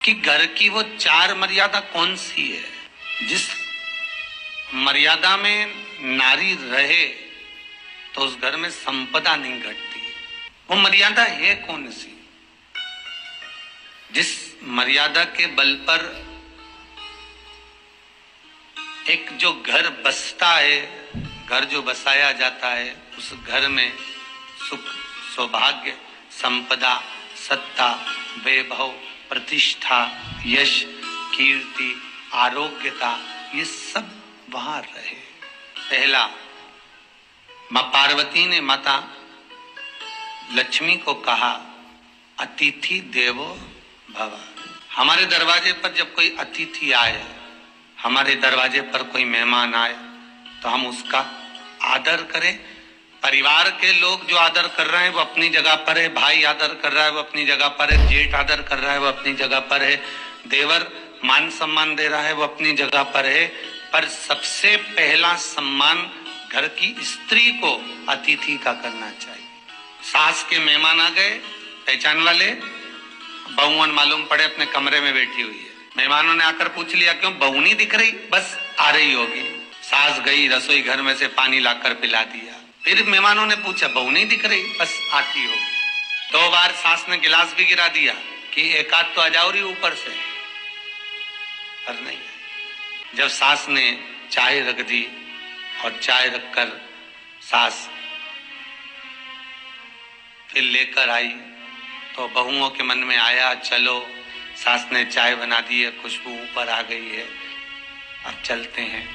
कि घर की वो चार मर्यादा कौन सी है जिस मर्यादा में नारी रहे तो उस घर में संपदा नहीं घटती। वो मर्यादा है कौन सी जिस मर्यादा के बल पर एक जो घर बसता है, घर जो बसाया जाता है, उस घर में सुख, सौभाग्य, संपदा, सत्ता, वैभव, प्रतिष्ठा, यश, कीर्ति, आरोग्यता, ये सब वहां रहे। पहला, मां पार्वती ने माता लक्ष्मी को कहा, अतिथि देवो भव। हमारे दरवाजे पर जब कोई अतिथि आए, हमारे दरवाजे पर कोई मेहमान आए तो हम उसका आदर करें। परिवार के लोग जो आदर कर रहे हैं वो अपनी जगह पर है, भाई आदर कर रहा है वो अपनी जगह पर है, जेठ आदर कर रहा है वो अपनी जगह पर है, देवर मान सम्मान दे रहा है वो अपनी जगह पर है। पर सबसे पहला सम्मान घर की स्त्री को अतिथि का करना चाहिए। सास के मेहमान आ गए, पहचान वाले, बहुवन मालूम पड़े अपने कमरे में बैठी हुई है। मेहमानों ने आकर पूछ लिया, क्यों बहू नहीं दिख रही? बस आ रही होगी। सास गई, रसोई घर में से पानी लाकर पिला दिया। फिर मेहमानों ने पूछा, बहू नहीं दिख रही? बस आती होगी। 2 बार सास ने गिलास भी गिरा दिया कि एक आध तो आ जाओ रही ऊपर से, पर नहीं। जब सास ने चाय रख दी और चाय रखकर सास फिर लेकर आई तो बहुओं के मन में आया, चलो सास ने चाय बना दी है, खुशबू ऊपर आ गई है, अब चलते हैं।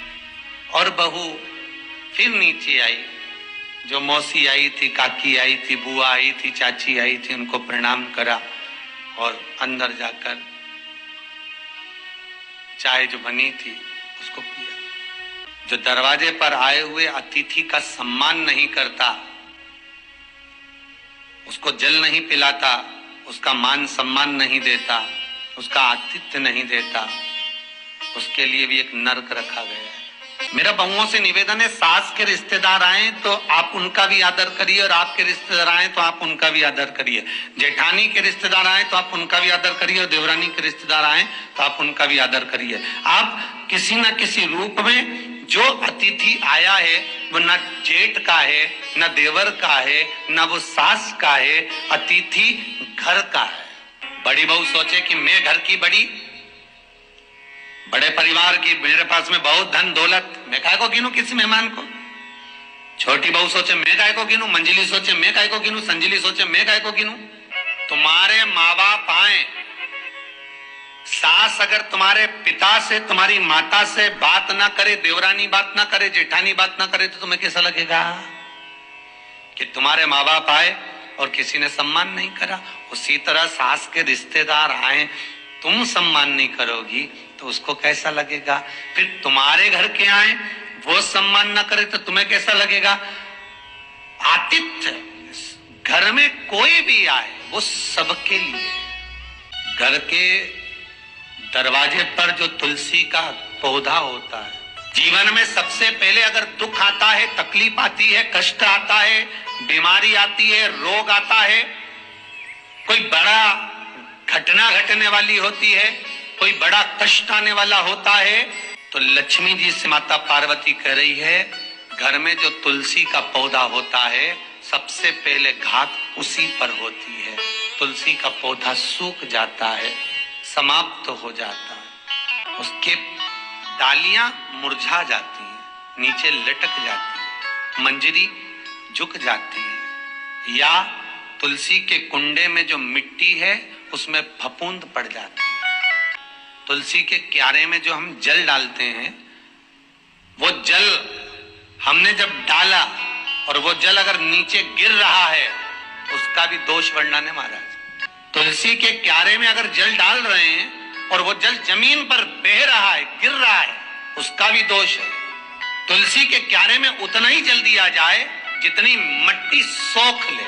और बहू फिर नीचे आई। जो मौसी आई थी, काकी आई थी, बुआ आई थी, चाची आई थी, उनको प्रणाम करा और अंदर जाकर चाय जो बनी थी उसको पिया। जो दरवाजे पर आए हुए अतिथि का सम्मान नहीं करता, उसको जल नहीं पिलाता, उसका मान सम्मान नहीं देता, उसका आतिथ्य नहीं देता, उसके लिए भी एक नरक रखा गया है। मेरा बहुओं से निवेदन है, सास के रिश्तेदार आए तो आप उनका भी आदर करिए और आपके रिश्तेदार आए तो आप उनका भी आदर करिए। जेठानी के रिश्तेदार आए तो आप उनका भी आदर करिए और देवरानी के रिश्तेदार आए तो आप उनका भी आदर करिए। आप किसी न किसी रूप में जो अतिथि आया है वो न जेठ का है, न देवर का है, न वो सास का है, अतिथि घर का है। बड़ी बहू सोचे कि मैं घर की बड़ी, बड़े परिवार की, मेरे पास में बहुत धन दौलत, मैं काहे को गिनूं किसी मेहमान को। छोटी बहू सोचे मैं काहे को गिनूं, मंजिली सोचे मैं काहे को गिनूं, संजिली सोचे मैं काहे को गिनूं। तुम्हारे माँ बाप आए, सास अगर तुम्हारे पिता से, तुम्हारी माता से बात ना करे, देवरानी बात ना करे, जेठानी बात ना करे, तो तुम्हें कैसा लगेगा कि तुम्हारे माँ बाप आए और किसी ने सम्मान नहीं करा। उसी तरह सास के रिश्तेदार आए, तुम सम्मान नहीं करोगी तो उसको कैसा लगेगा। फिर तुम्हारे घर के आए, वो सम्मान ना करे तो तुम्हें कैसा लगेगा। आतिथ्य, घर में कोई भी आए वो सबके लिए। घर के दरवाजे पर जो तुलसी का पौधा होता है, जीवन में सबसे पहले अगर दुख आता है, तकलीफ आती है, कष्ट आता है, बीमारी आती है, रोग आता है, कोई बड़ा घटना घटने वाली होती है, कोई बड़ा कष्ट आने वाला होता है, तो लक्ष्मी जी से माता पार्वती कह रही है, घर में जो तुलसी का पौधा होता है सबसे पहले घात उसी पर होती है। तुलसी का पौधा सूख जाता है, समाप्त हो जाता है, उसके डालियां मुरझा जाती हैं, नीचे लटक जाती है, मंजरी झुक जाती है, या तुलसी के कुंडे में जो मिट्टी है उसमें फफूंद पड़ जाती है। तुलसी के क्यारे में जो हम जल डालते हैं, वो जल हमने जब डाला और वो जल अगर नीचे गिर रहा है उसका भी दोष वर्णन है महाराज। तुलसी के क्यारे में अगर जल डाल रहे हैं और वो जल जमीन पर बह रहा है, गिर रहा है, उसका भी दोष है। तुलसी के क्यारे में उतना ही जल दिया जाए जितनी मट्टी सोख ले।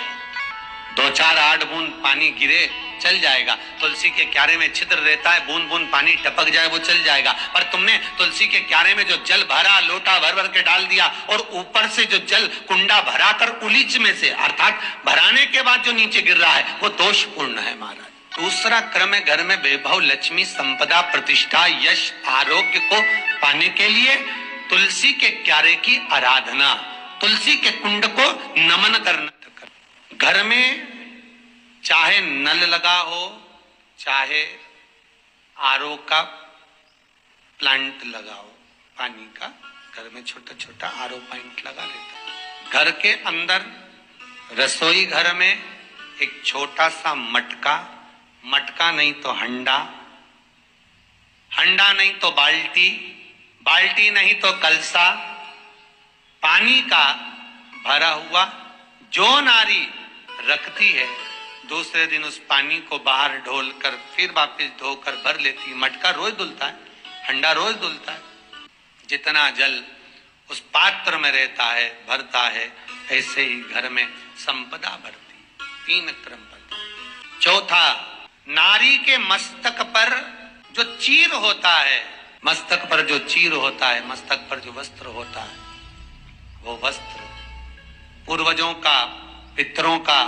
2-4 8 बूंद पानी गिरे चल जाएगा। तुलसी के क्यारे में छिद्र रहता है, बूंद बूंद पानी टपक जाए वो चल जाएगा। पर तुमने तुलसी के क्यारे में जो जल भरा, लोटा भर भर के डाल दिया और ऊपर से जो जल कुंडा भरा कर उलीच में से, अर्थात भराने के बाद जो नीचे गिर रहा है, वो दोषपूर्ण है महाराज। दूसरा क्रम है घर में वैभव, लक्ष्मी, संपदा, प्रतिष्ठा, यश, आरोग्य को पाने के लिए तुलसी के क्यारे की आराधना, तुलसी के कुंड को नमन करना। घर में चाहे नल लगा हो, चाहे आरओ का प्लांट लगा हो, पानी का घर में छोटा छोटा आरओ प्लांट लगा लेता। घर के अंदर रसोई घर में एक छोटा सा मटका, मटका नहीं तो हंडा, हंडा नहीं तो बाल्टी, बाल्टी नहीं तो कलसा, पानी का भरा हुआ जो नारी रखती है, दूसरे दिन उस पानी को बाहर ढोल कर फिर वापस धोकर भर लेती है। मटका रोज धुलता है, हंडा रोज धुलता है। जितना जल उस पात्र में रहता है, भरता है, ऐसे ही घर में संपदा भरती। 3 क्रम पर। चौथा, नारी के मस्तक पर जो चीर होता है, मस्तक पर जो चीर होता है, मस्तक पर जो वस्त्र होता है, वो वस्त्र पूर्वजों का, पितरों का,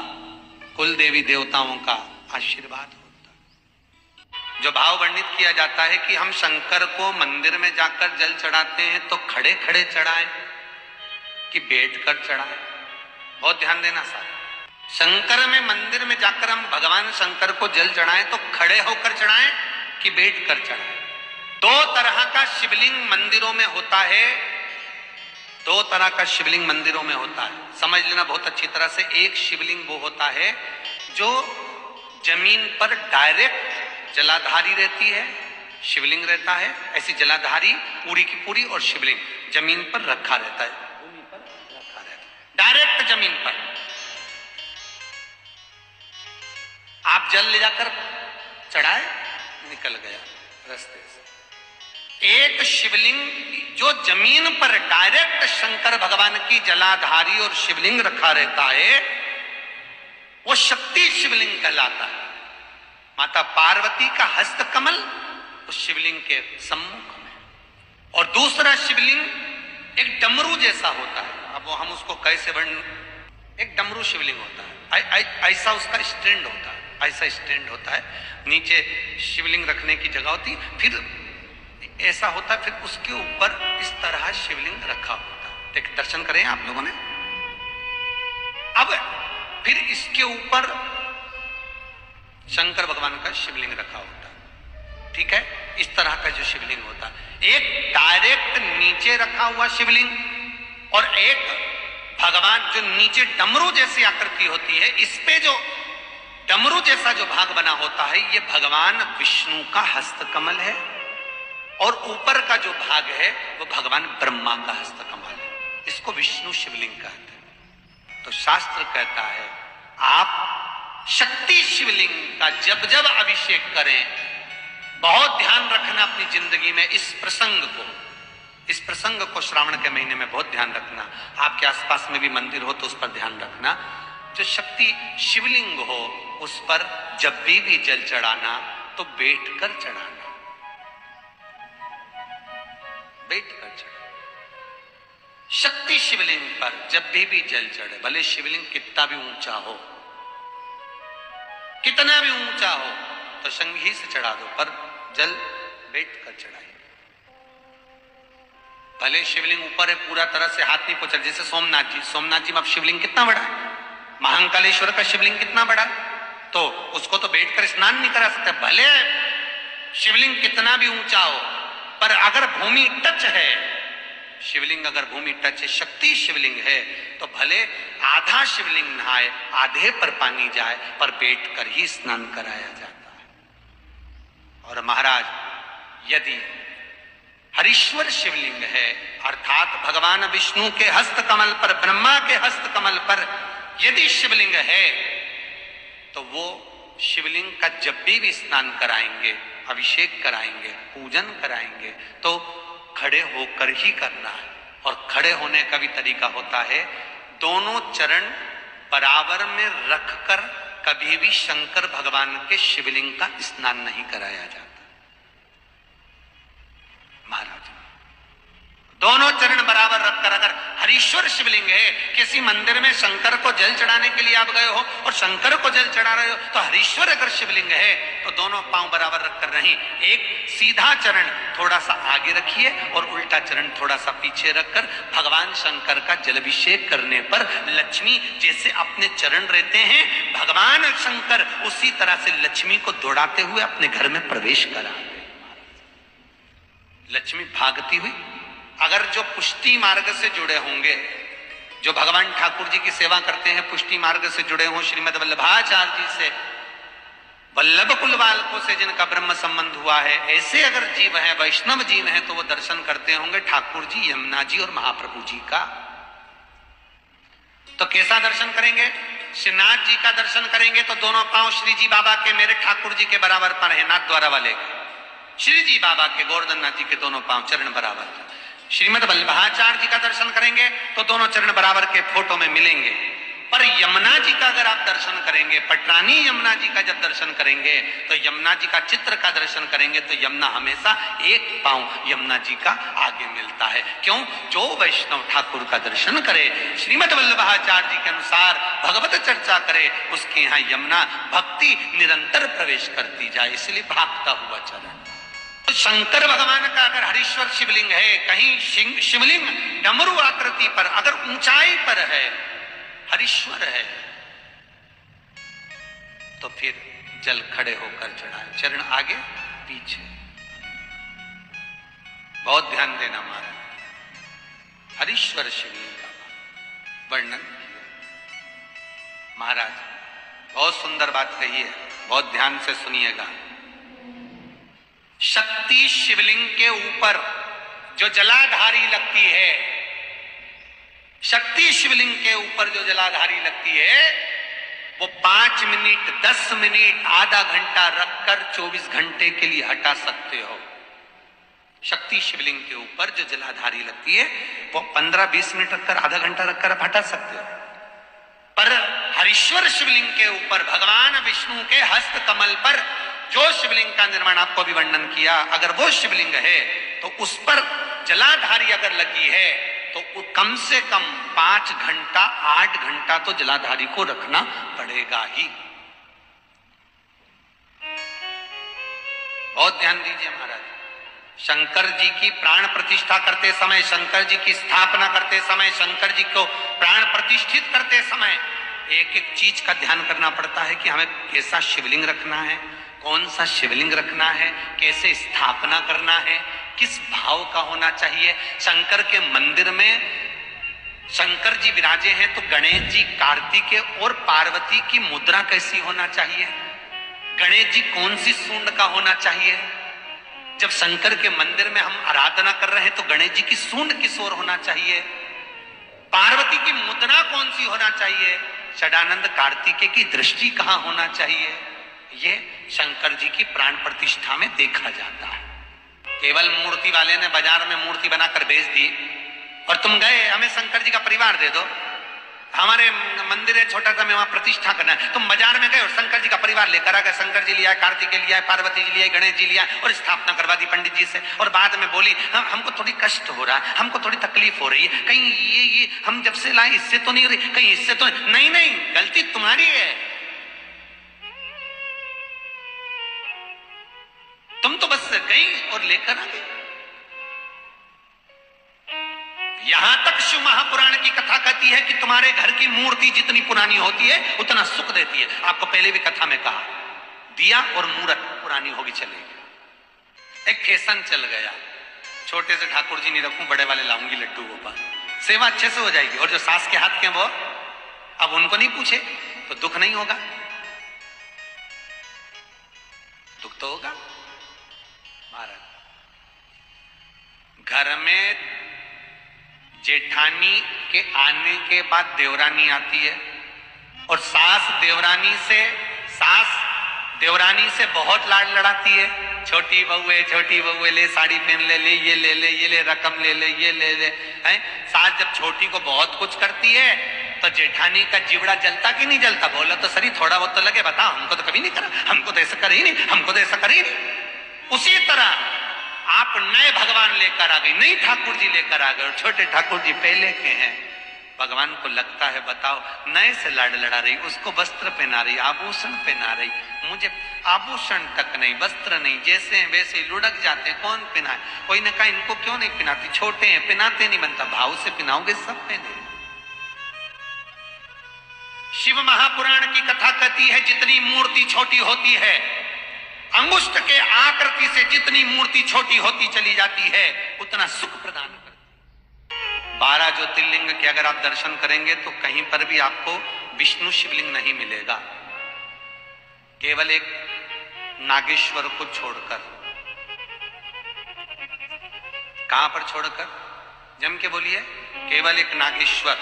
कुल देवी देवताओं का आशीर्वाद होता है। जो भाव वर्णित किया जाता है कि हम शंकर को मंदिर में जाकर जल चढ़ाते हैं तो खड़े खड़े चढ़ाएं कि बैठकर चढ़ाएं। बहुत ध्यान देना साहब, शंकर में मंदिर में जाकर हम भगवान शंकर को जल चढ़ाएं तो खड़े होकर चढ़ाएं कि बैठकर चढ़ाएं। 2 तरह का शिवलिंग मंदिरों में होता है, 2 तरह का शिवलिंग मंदिरों में होता है, समझ लेना बहुत अच्छी तरह से। एक शिवलिंग वो होता है जो जमीन पर डायरेक्ट जलाधारी रहती है, शिवलिंग रहता है, ऐसी जलाधारी पूरी की पूरी, और शिवलिंग जमीन पर रखा रहता है, भूमि पर रखा रहता है, डायरेक्ट जमीन पर। आप जल ले जाकर चढ़ाए, निकल गया रास्ते से। एक शिवलिंग जो जमीन पर डायरेक्ट शंकर भगवान की जलाधारी और शिवलिंग रखा रहता है, वो शक्ति शिवलिंग कहलाता है। माता पार्वती का हस्त कमल उस शिवलिंग के सम्मुख में, और दूसरा शिवलिंग एक डमरू जैसा होता है। अब वो हम उसको कैसे वर्णन, एक डमरू शिवलिंग होता है, ऐसा उसका स्टैंड होता है, ऐसा स्टैंड होता है, नीचे शिवलिंग रखने की जगह होती, फिर ऐसा होता है, फिर उसके ऊपर इस तरह शिवलिंग रखा होता है। देख, दर्शन करें आप लोगों ने। अब फिर इसके ऊपर शंकर भगवान का शिवलिंग रखा होता है, ठीक है, इस तरह का जो शिवलिंग होता है। एक डायरेक्ट नीचे रखा हुआ शिवलिंग, और एक भगवान जो नीचे डमरू जैसी आकृति होती है, इस पे जो डमरू जैसा जो भाग बना होता है, ये भगवान विष्णु का हस्तकमल है, और ऊपर का जो भाग है वो भगवान ब्रह्मा का हस्तकमल है। इसको विष्णु शिवलिंग कहते हैं। तो शास्त्र कहता है आप शक्ति शिवलिंग का जब जब अभिषेक करें, बहुत ध्यान रखना अपनी जिंदगी में इस प्रसंग को श्रावण के महीने में बहुत ध्यान रखना। आपके आसपास में भी मंदिर हो तो उस पर ध्यान रखना। जो शक्ति शिवलिंग हो उस पर जब भी जल चढ़ाना तो बैठकर चढ़ाना, बैठकर चढ़े। शक्ति शिवलिंग पर जब भी जल चढ़े, भले शिवलिंग कितना भी ऊंचा हो, कितना भी ऊंचा हो, तो संगी से चढ़ा दो, पर जल बैठकर चढ़ाइए। भले शिवलिंग ऊपर है, पूरा तरह से हाथ नहीं पहुंचा, जैसे सोमनाथ जी में अब शिवलिंग कितना बड़ा है, महाकालेश्वर का शिवलिंग कितना बड़ा, तो उसको तो बैठकर स्नान नहीं करा सकते। भले शिवलिंग कितना भी ऊंचा हो, पर अगर भूमि टच है, शिवलिंग अगर भूमि टच है, शक्ति शिवलिंग है, तो भले आधा शिवलिंग नहाए, आधे पर पानी जाए, पर बैठकर ही स्नान कराया जाता है। और महाराज यदि हरीश्वर शिवलिंग है, अर्थात भगवान विष्णु के हस्त कमल पर, ब्रह्मा के हस्त कमल पर यदि शिवलिंग है, तो वो शिवलिंग का जब भी स्नान कराएंगे, अभिषेक कराएंगे, पूजन कराएंगे, तो खड़े होकर ही करना है। और खड़े होने का भी तरीका होता है, दोनों चरण बराबर में रखकर कभी भी शंकर भगवान के शिवलिंग का स्नान नहीं कराया जाता। महाराज दोनों चरण बराबर रखकर, अगर हरीश्वर शिवलिंग है। किसी मंदिर में शंकर को जल चढ़ाने के लिए आप गए हो और शंकर को जल चढ़ा रहे हो तो हरीश्वर अगर शिवलिंग है तो दोनों पांव बराबर रखकर नहीं, एक सीधा चरण थोड़ा सा आगे रखिए और उल्टा चरण थोड़ा सा पीछे रखकर भगवान शंकर का जलाभिषेक करने पर लक्ष्मी जैसे अपने चरण रहते हैं, भगवान शंकर उसी तरह से लक्ष्मी को दौड़ाते हुए अपने घर में प्रवेश कराते। लक्ष्मी भागती हुई, अगर जो पुष्टि मार्ग से जुड़े होंगे, जो भगवान ठाकुर जी की सेवा करते हैं, पुष्टि मार्ग से जुड़े हों, श्रीमद वल्लभाचार्य जी से, वल्लभ कुल बालकों से जिनका ब्रह्म संबंध हुआ है, ऐसे अगर जीव है, वैष्णव जीव है, तो वो दर्शन करते होंगे ठाकुर जी, यमुना जी और महाप्रभु जी का। तो कैसा दर्शन करेंगे? श्रीनाथ जी का दर्शन करेंगे तो दोनों पांव श्री जी बाबा के, मेरे ठाकुर जी के बराबर पर है, नाथ द्वारा वाले के। श्री जी बाबा के, गोवर्धन नाथ जी के दोनों पांव चरण बराबर। श्रीमद वल्लभाचार्य जी का दर्शन करेंगे तो दोनों चरण बराबर के फोटो में मिलेंगे। पर यमुना जी का अगर आप दर्शन करेंगे, पटरानी यमुना जी का जब दर्शन करेंगे तो यमुना जी का चित्र का दर्शन करेंगे तो यमुना हमेशा एक पांव यमुना जी का आगे मिलता है। क्यों? जो वैष्णव ठाकुर का दर्शन करे, श्रीमद वल्लभाचार्य जी के अनुसार भगवत चर्चा करे, उसके यहाँ यमुना भक्ति निरंतर प्रवेश करती जाए, इसलिए भागता हुआ चरण। तो शंकर भगवान का अगर हरीश्वर शिवलिंग है, कहीं शिवलिंग डमरू आकृति पर, अगर ऊंचाई पर है, हरीश्वर है, तो फिर जल खड़े होकर चढ़ाए, चरण आगे पीछे। बहुत ध्यान देना महाराज, हरीश्वर शिवलिंग का वर्णन किया महाराज, बहुत सुंदर बात कही है, बहुत ध्यान से सुनिएगा। शक्ति शिवलिंग के ऊपर जो जलाधारी लगती है, शक्ति शिवलिंग के ऊपर जो जलाधारी लगती है, वो 5 मिनट, 10 मिनट, आधा घंटा रखकर 24 घंटे के लिए हटा सकते हो। शक्ति शिवलिंग के ऊपर जो जलाधारी लगती है वो 15-20 मिनट रखकर, आधा घंटा रखकर आप हटा सकते हो। पर हरीश्वर शिवलिंग के ऊपर भगवान विष्णु के हस्त कमल पर जो शिवलिंग का निर्माण आपको भी वर्णन किया, अगर वो शिवलिंग है तो उस पर जलाधारी अगर लगी है तो कम से कम 5 घंटा, 8 घंटा तो जलाधारी को रखना पड़ेगा ही। बहुत ध्यान दीजिए महाराज, शंकर जी की प्राण प्रतिष्ठा करते समय, शंकर जी की स्थापना करते समय, शंकर जी को प्राण प्रतिष्ठित करते समय एक एक चीज का ध्यान करना पड़ता है कि हमें कैसा शिवलिंग रखना है, कौन सा शिवलिंग रखना है, कैसे स्थापना करना है, किस भाव का होना चाहिए। शंकर के मंदिर में शंकर जी विराजे हैं तो गणेश जी, कार्तिकेय और पार्वती की मुद्रा कैसी होना चाहिए, गणेश जी कौन सी सूंड का होना चाहिए। जब शंकर के मंदिर में हम आराधना कर रहे हैं तो गणेश जी की सूंड किस ओर होना चाहिए, पार्वती की मुद्रा कौन सी होना चाहिए, षडानंद कार्तिकेय की दृष्टि कहां होना चाहिए, ये शंकर जी की प्राण प्रतिष्ठा में देखा जाता है। केवल मूर्ति वाले ने बाजार में मूर्ति बनाकर बेच दी और तुम गए, हमें शंकर जी का परिवार दे दो, हमारे मंदिर है छोटा सा, में वहां प्रतिष्ठा करना है। तुम बाजार में गए और शंकर जी का परिवार लेकर आ गए, शंकर जी लिया, कार्तिकेय लिया, पार्वती जी लिया, गणेश जी लिया और स्थापना करवा दी पंडित जी से, और बाद में बोली हमको थोड़ी कष्ट हो रहा है, हमको थोड़ी तकलीफ हो रही है, कहीं ये हम जब से लाए इससे तो नहीं हो रही, कहीं इससे तो नहीं, गलती तुम्हारी है। तुम तो बस गई और लेकर आ गई। यहां तक शिव महापुराण की कथा कहती है कि तुम्हारे घर की मूर्ति जितनी पुरानी होती है उतना सुख देती है। आपको पहले भी कथा में कहा, दिया और मूर्त पुरानी होगी चलेगी। एक फैशन चल गया, छोटे से ठाकुर जी नहीं रखूं, बड़े वाले लाऊंगी लड्डू गोपाल, सेवा अच्छे से हो जाएगी, और जो सास के हाथ के वो अब उनको नहीं पूछे तो दुख नहीं होगा, दुख तो होगा। महाराज घर में जेठानी के आने के बाद देवरानी आती है और सास देवरानी से बहुत लाड लड़ाती है। छोटी बहू ले साड़ी पहन ले, ये ले रकम ले, ये ले हैं। सास जब छोटी को बहुत कुछ करती है तो जेठानी का जीवड़ा जलता कि नहीं जलता? बोला तो सही, थोड़ा बहुत तो लगे, बता हमको तो कभी नहीं करा, हमको तो ऐसा कर ही नहीं, हमको तो ऐसा कर ही नहीं। उसी तरह आप नए भगवान लेकर आ गए, नई ठाकुर जी लेकर आ गए, और छोटे ठाकुर जी पहले के हैं। भगवान को लगता है बताओ नए से लाड लड़ा रही, उसको वस्त्र पहना रही, आभूषण पहना रही, मुझे आभूषण तक नहीं, वस्त्र नहीं, जैसे हैं वैसे ही लुढ़क जाते, कौन पहनाए? कोई ने कहा इनको क्यों नहीं पहनाती, छोटे हैं पहनाते नहीं बनता, भाव से पहनाओगे सब पहने। शिव महापुराण की कथा कहती है जितनी मूर्ति छोटी होती है, अंगुष्ठ के आकृति से जितनी मूर्ति छोटी होती चली जाती है, उतना सुख प्रदान करती। 12 ज्योतिर्लिंग के अगर आप दर्शन करेंगे तो कहीं पर भी आपको विष्णु शिवलिंग नहीं मिलेगा, केवल एक नागेश्वर को छोड़कर। कहां पर छोड़कर? जम के बोलिए, केवल एक नागेश्वर।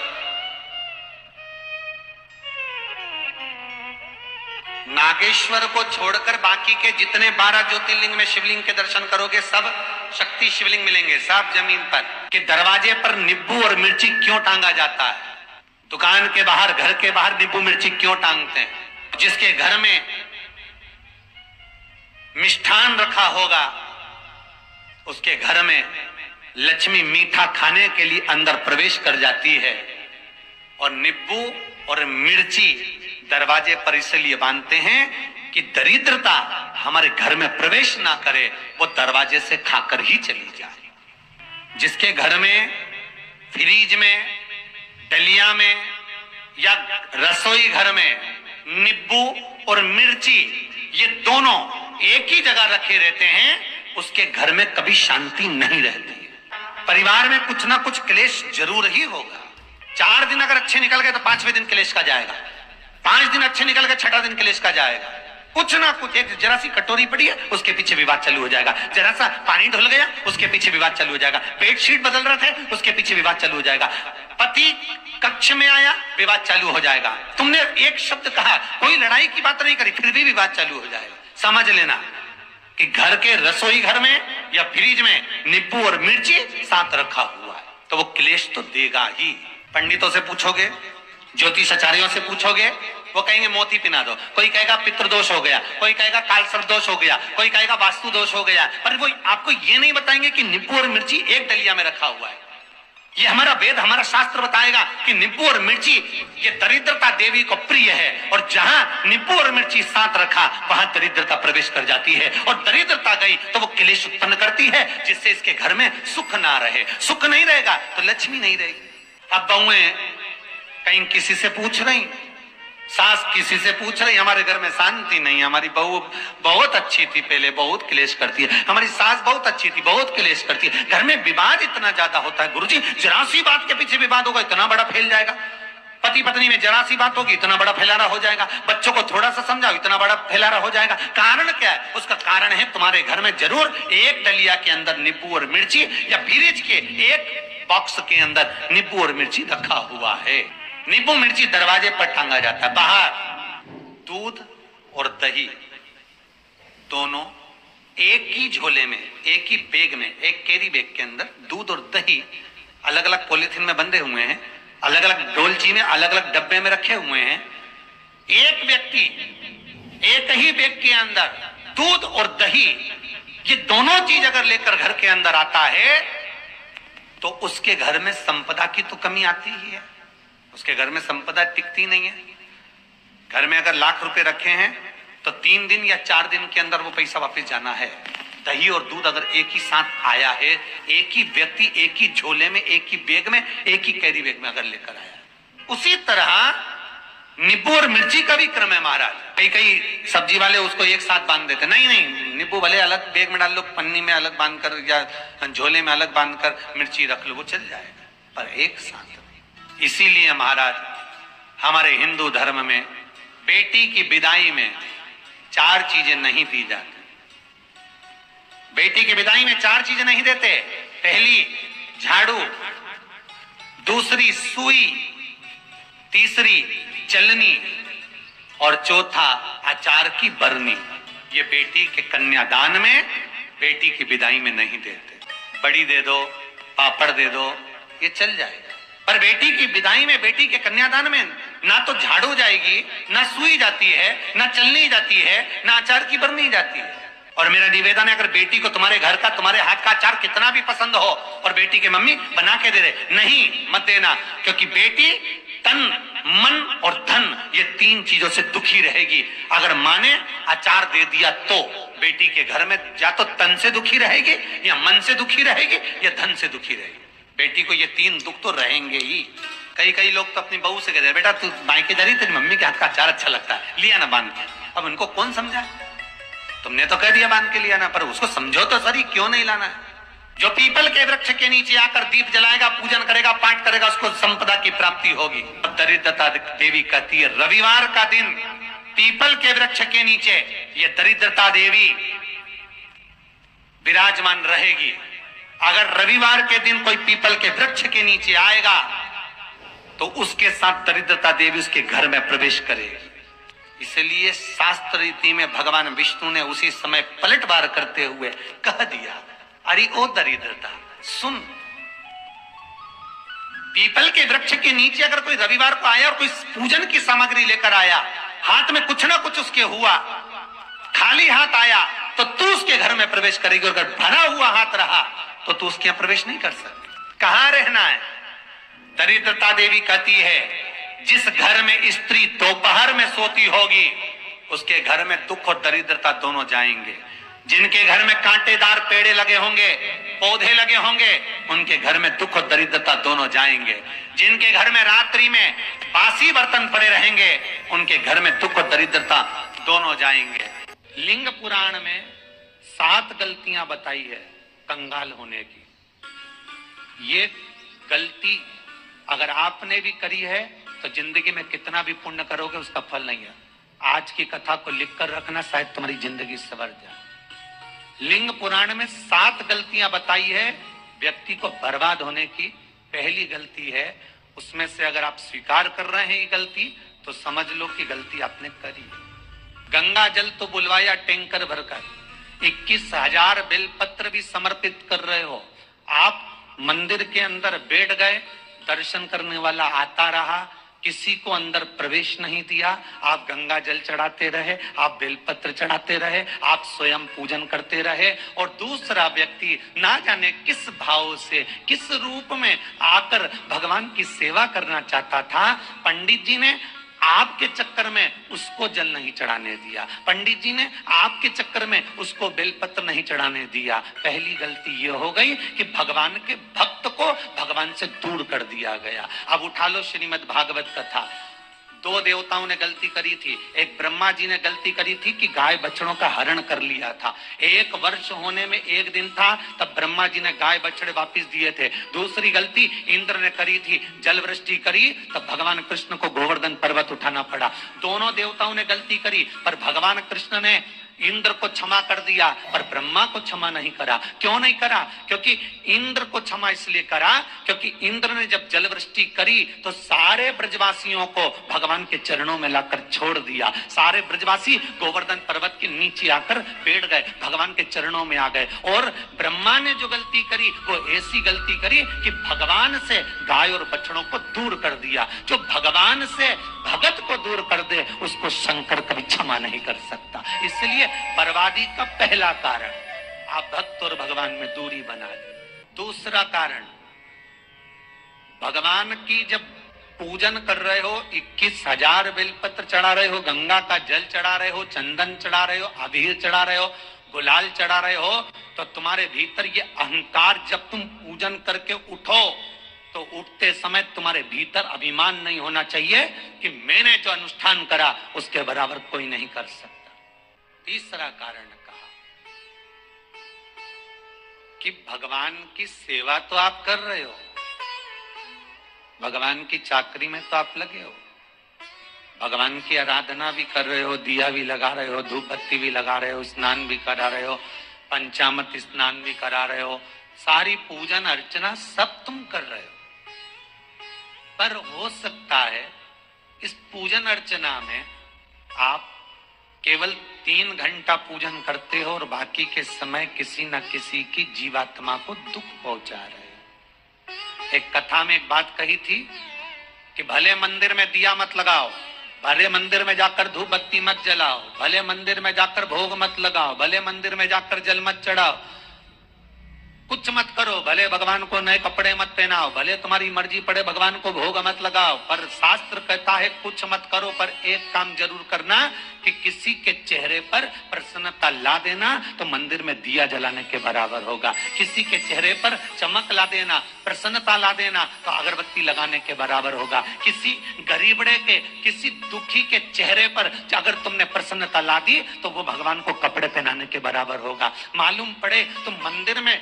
नागेश्वर को छोड़कर बाकी के जितने 12 ज्योतिर्लिंग में शिवलिंग के दर्शन करोगे सब शक्ति शिवलिंग मिलेंगे, सब जमीन पर। कि दरवाजे पर नींबू और मिर्ची क्यों टांगा जाता है? दुकान के बाहर, घर के बाहर नींबू मिर्ची क्यों टांगते हैं? जिसके घर में मिष्ठान रखा होगा उसके घर में लक्ष्मी मीठा खाने के लिए अंदर प्रवेश कर जाती है। और नींबू और मिर्ची दरवाजे पर इसलिए बांधते हैं कि दरिद्रता हमारे घर में प्रवेश ना करे, वो दरवाजे से खाकर ही चली जाए। जिसके घर में फ्रिज में, डलिया में या रसोई घर में नींबू और मिर्ची ये दोनों एक ही जगह रखे रहते हैं, उसके घर में कभी शांति नहीं रहती है। परिवार में कुछ ना कुछ क्लेश जरूर ही होगा। 4 दिन अगर अच्छे निकल गए तो 5वें दिन क्लेश का जाएगा, 5 दिन अच्छे निकल गए 6ठा दिन क्लेश का जाएगा। कुछ ना कुछ, एक जरा सी कटोरी पड़ी है उसके पीछे विवाद चालू हो जाएगा, जरा सा पानी ढुल गया उसके पीछे विवाद चालू हो जाएगा, बेडशीट बदल रहे थे उसके पीछे विवाद चालू हो जाएगा, पति कक्ष में आया विवाद चालू हो जाएगा, तुमने एक शब्द कहा, कोई लड़ाई की बात नहीं करी, फिर भी विवाद चालू हो जाएगा। समझ लेना कि घर के रसोई घर में या फ्रिज में नींबू और मिर्ची साथ रखा हुआ है तो वो क्लेश तो देगा ही। पंडितों से पूछोगे, ज्योतिषाचार्यों से पूछोगे, वो कहेंगे मोती पिना दो, कोई कहेगा पितृदोष हो गया, कोई कहेगा काल सर्प दोष हो गया, कोई कहेगा वास्तु दोष हो गया, पर वो आपको ये नहीं बताएंगे कि नींबू और मिर्ची एक डलिया में रखा हुआ है। ये हमारा वेद, हमारा शास्त्र बताएगा कि नींबू और मिर्ची ये दरिद्रता देवी को प्रिय है, और जहां नींबू और मिर्ची साथ रखा वहां दरिद्रता प्रवेश कर जाती है, और दरिद्रता गई तो वो क्लेश उत्पन्न करती है, जिससे इसके घर में सुख ना रहे। सुख नहीं रहेगा तो लक्ष्मी नहीं रहेगी। अब बहुएं कहीं किसी से पूछ रही, सास किसी से पूछ रही, हमारे घर में शांति नहीं, हमारी बहू बहुत अच्छी थी पहले, बहुत क्लेश करती है, हमारी सास बहुत अच्छी थी, बहुत क्लेश करती है, घर में विवाद इतना ज्यादा होता है। गुरुजी जरा सी बात के पीछे विवाद होगा इतना बड़ा फैल जाएगा, पति पत्नी में जरा सी बात होगी इतना बड़ा फैलाना हो जाएगा, बच्चों को थोड़ा सा समझाओ इतना बड़ा फैलाना हो जाएगा। कारण क्या है? उसका कारण है तुम्हारे घर में जरूर एक डलिया के अंदर नींबू और मिर्ची या फ्रिज के एक बॉक्स के अंदर नींबू और मिर्ची रखा हुआ है। नींबू मिर्ची दरवाजे पर टांगा जाता है। बाहर दूध और दही दोनों एक ही झोले में, एक ही बैग में, एक कैरी बैग के अंदर दूध और दही अलग अलग पॉलिथीन में बंधे हुए हैं, अलग अलग डोलची में, अलग अलग डब्बे में रखे हुए हैं। एक व्यक्ति एक ही बैग के अंदर दूध और दही ये दोनों चीज अगर लेकर घर के अंदर आता है तो उसके घर में संपदा की तो कमी आती ही है, उसके घर में संपदा टिकती नहीं है। घर में अगर लाख रुपए रखे हैं तो 3 दिन या 4 दिन के अंदर वो पैसा वापस जाना है। दही और दूध अगर एक ही साथ आया है, एक ही व्यक्ति एक ही झोले में, एक ही बैग में, एक ही कैरी बैग में अगर लेकर आया, उसी तरह नींबू और मिर्ची का भी क्रम है महाराज। कई सब्जी वाले उसको एक साथ बांध देते, नहीं नहीं, नींबू भले अलग बैग में डाल लो, पन्नी में अलग बांधकर या झोले में अलग बांधकर मिर्ची रख लो, वो चल जाएगा, पर एक साथ। इसीलिए महाराज हमारे हिंदू धर्म में बेटी की विदाई में 4 चीजें नहीं दी जाती। बेटी की विदाई में 4 चीजें नहीं देते। पहली झाड़ू, दूसरी सुई, तीसरी चलनी और चौथा अचार की बरनी। ये बेटी के कन्यादान में, बेटी की विदाई में नहीं देते। बड़ी दे दो, पापड़ दे दो, ये चल जाएगा, पर बेटी की विदाई में, बेटी के कन्यादान में ना तो झाड़ू जाएगी, ना सुई जाती है, ना चलनी जाती है, ना अचार की बरनी जाती है। और मेरा निवेदन है, अगर बेटी को तुम्हारे घर का, तुम्हारे हाथ का अचार कितना भी पसंद हो और बेटी की मम्मी बना के दे दे, नहीं मत देना, क्योंकि बेटी तन, मन और धन, ये तीन चीजों से दुखी रहेगी। अगर माँ ने अचार दे दिया तो बेटी के घर में या तो तन से दुखी रहेगी, या मन से दुखी रहेगी, या धन से दुखी रहेगी। बेटी को ये तीन दुख तो रहेंगे ही। कई लोग तो अपनी बहू से कहते हैं, बेटा तू मायके जा रही, तेरी मम्मी के हाथ का अचार अच्छा लगता है, लिया ना बांध के। अब उनको कौन समझा? तुमने तो कह दिया बांध के लिया ना, पर उसको समझो तो सही, क्यों नहीं लाना है? जो पीपल के वृक्ष के नीचे आकर दीप जलाएगा, पूजन करेगा, पाठ करेगा, उसको संपदा की प्राप्ति होगी। दरिद्रता देवी कहती है, रविवार का दिन पीपल के वृक्ष के नीचे ये दरिद्रता देवी विराजमान रहेगी। अगर रविवार के दिन कोई पीपल के वृक्ष के नीचे आएगा तो उसके साथ दरिद्रता देवी उसके घर में प्रवेश करेगी। इसलिए शास्त्र रीति में भगवान विष्णु ने उसी समय पलटवार करते हुए कह दिया, अरे ओ दरिद्रता सुन, पीपल के वृक्ष के नीचे अगर कोई रविवार को आया और कोई पूजन की सामग्री लेकर आया, हाथ में कुछ ना कुछ उसके हुआ, खाली हाथ आया तो तू उसके घर में प्रवेश करेगी, और अगर भरा हुआ हाथ रहा तो तू उसके यहां प्रवेश नहीं कर सकती। कहां रहना है? दरिद्रता देवी कहती है, जिस घर में स्त्री दोपहर में सोती होगी उसके घर में दुख और दरिद्रता दोनों जाएंगे। जिनके घर में कांटेदार पेड़े लगे होंगे, पौधे लगे होंगे, उनके घर में दुख और दरिद्रता दोनों जाएंगे। जिनके घर में रात्रि में बासी बर्तन पड़े रहेंगे, उनके घर में दुख और दरिद्रता दोनों जाएंगे। लिंग पुराण में 7 गलतियां बताई है कंगाल होने की। ये गलती अगर आपने भी करी है तो जिंदगी में कितना भी पुण्य करोगे उसका फल नहीं है। आज की कथा को लिखकर रखना, शायद तुम्हारी जिंदगी सवर जाए। लिंग पुराण में 7 गलतियां बताई है व्यक्ति को बर्बाद होने की। पहली गलती है, उसमें से अगर आप स्वीकार कर रहे हैं ये गलती तो समझ लो कि गलती आपने करी है। गंगा जल तो बुलवाया टैंकर भरकर, 21,000 बेलपत्र भी समर्पित कर रहे हो। आप मंदिर के अंदर बैठ गए, दर्शन करने वाला आता रहा, किसी को अंदर प्रवेश नहीं दिया। आप गंगा जल चढ़ाते रहे, आप बेलपत्र चढ़ाते रहे, आप स्वयं पूजन करते रहे, और दूसरा व्यक्ति ना जाने किस भाव से, किस रूप में आकर भगवान की सेवा करना चाहता था। पंडित जी ने आपके चक्कर में उसको जल नहीं चढ़ाने दिया, पंडित जी ने आपके चक्कर में उसको बेलपत्र नहीं चढ़ाने दिया। पहली गलती यह हो गई कि भगवान के भक्त को भगवान से दूर कर दिया गया। अब उठा लो श्रीमद् भागवत कथा। 2 देवताओं ने गलती करी थी। एक ब्रह्मा जी ने गलती करी थी कि गाय बछड़ों का हरण कर लिया था। 1 वर्ष होने में 1 दिन था तब ब्रह्मा जी ने गाय बछड़े वापस दिए थे। दूसरी गलती इंद्र ने करी थी, जल वृष्टि करी तब भगवान कृष्ण को गोवर्धन पर्वत उठाना पड़ा। दोनों देवताओं ने गलती करी, पर भगवान कृष्ण ने इंद्र को क्षमा कर दिया पर ब्रह्मा को क्षमा नहीं करा। क्यों नहीं करा? क्योंकि इंद्र को क्षमा इसलिए करा क्योंकि इंद्र ने जब जल वृष्टि करी तो सारे ब्रजवासियों को भगवान के चरणों में लाकर छोड़ दिया। सारे ब्रजवासी गोवर्धन पर्वत के नीचे आकर बैठ गए, भगवान के चरणों में आ गए। और ब्रह्मा ने जो गलती करी वो ऐसी गलती करी कि भगवान से गाय और बछड़ों को दूर कर दिया। जो भगवान से भगत को दूर कर दे उसको शंकर कभी क्षमा नहीं कर सकता। इसलिए बर्बादी का पहला कारण आप भक्त और भगवान में दूरी बना ली। दूसरा कारण, भगवान की जब पूजन कर रहे हो, 21,000 बेलपत्र चढ़ा रहे हो, गंगा का जल चढ़ा रहे हो, चंदन चढ़ा रहे हो, अबीर चढ़ा रहे हो, गुलाल चढ़ा रहे हो, तो तुम्हारे भीतर ये अहंकार, जब तुम पूजन करके उठो तो उठते समय तुम्हारे भीतर अभिमान नहीं होना चाहिए कि मैंने जो अनुष्ठान करा उसके बराबर कोई नहीं कर सकता। तीसरा कारण कहा कि भगवान की सेवा तो आप कर रहे हो, भगवान की चाकरी में तो आप लगे हो, भगवान की आराधना भी कर रहे हो, दिया भी लगा रहे हो, धूप बत्ती भी लगा रहे हो, स्नान भी करा रहे हो, पंचामृत स्नान भी करा रहे हो, सारी पूजन अर्चना सब तुम कर रहे हो। पर हो सकता है इस पूजन अर्चना में आप केवल 3 घंटा पूजन करते हो और बाकी के समय किसी न किसी की जीवात्मा को दुख पहुंचा रहे हो। एक कथा में एक बात कही थी कि भले मंदिर में दिया मत लगाओ, भले मंदिर में जाकर धूप बत्ती मत जलाओ, भले मंदिर में जाकर भोग मत लगाओ, भले मंदिर में जाकर जल मत चढ़ाओ, कुछ मत करो, भले भगवान को नए कपड़े मत पहनाओ, भले तुम्हारी मर्जी पड़े भगवान को भोग मत लगाओ, पर शास्त्र कहता है कुछ मत करो, पर एक काम जरूर करना कि किसी के चेहरे पर प्रसन्नता ला देना तो मंदिर में दिया जलाने के बराबर होगा। किसी के चेहरे पर चमक ला देना, प्रसन्नता ला देना तो अगरबत्ती लगाने के बराबर होगा। किसी गरीबड़े के, किसी दुखी के चेहरे पर अगर तुमने प्रसन्नता ला दी तो वो भगवान को कपड़े पहनाने के बराबर होगा। मालूम पड़े तो मंदिर में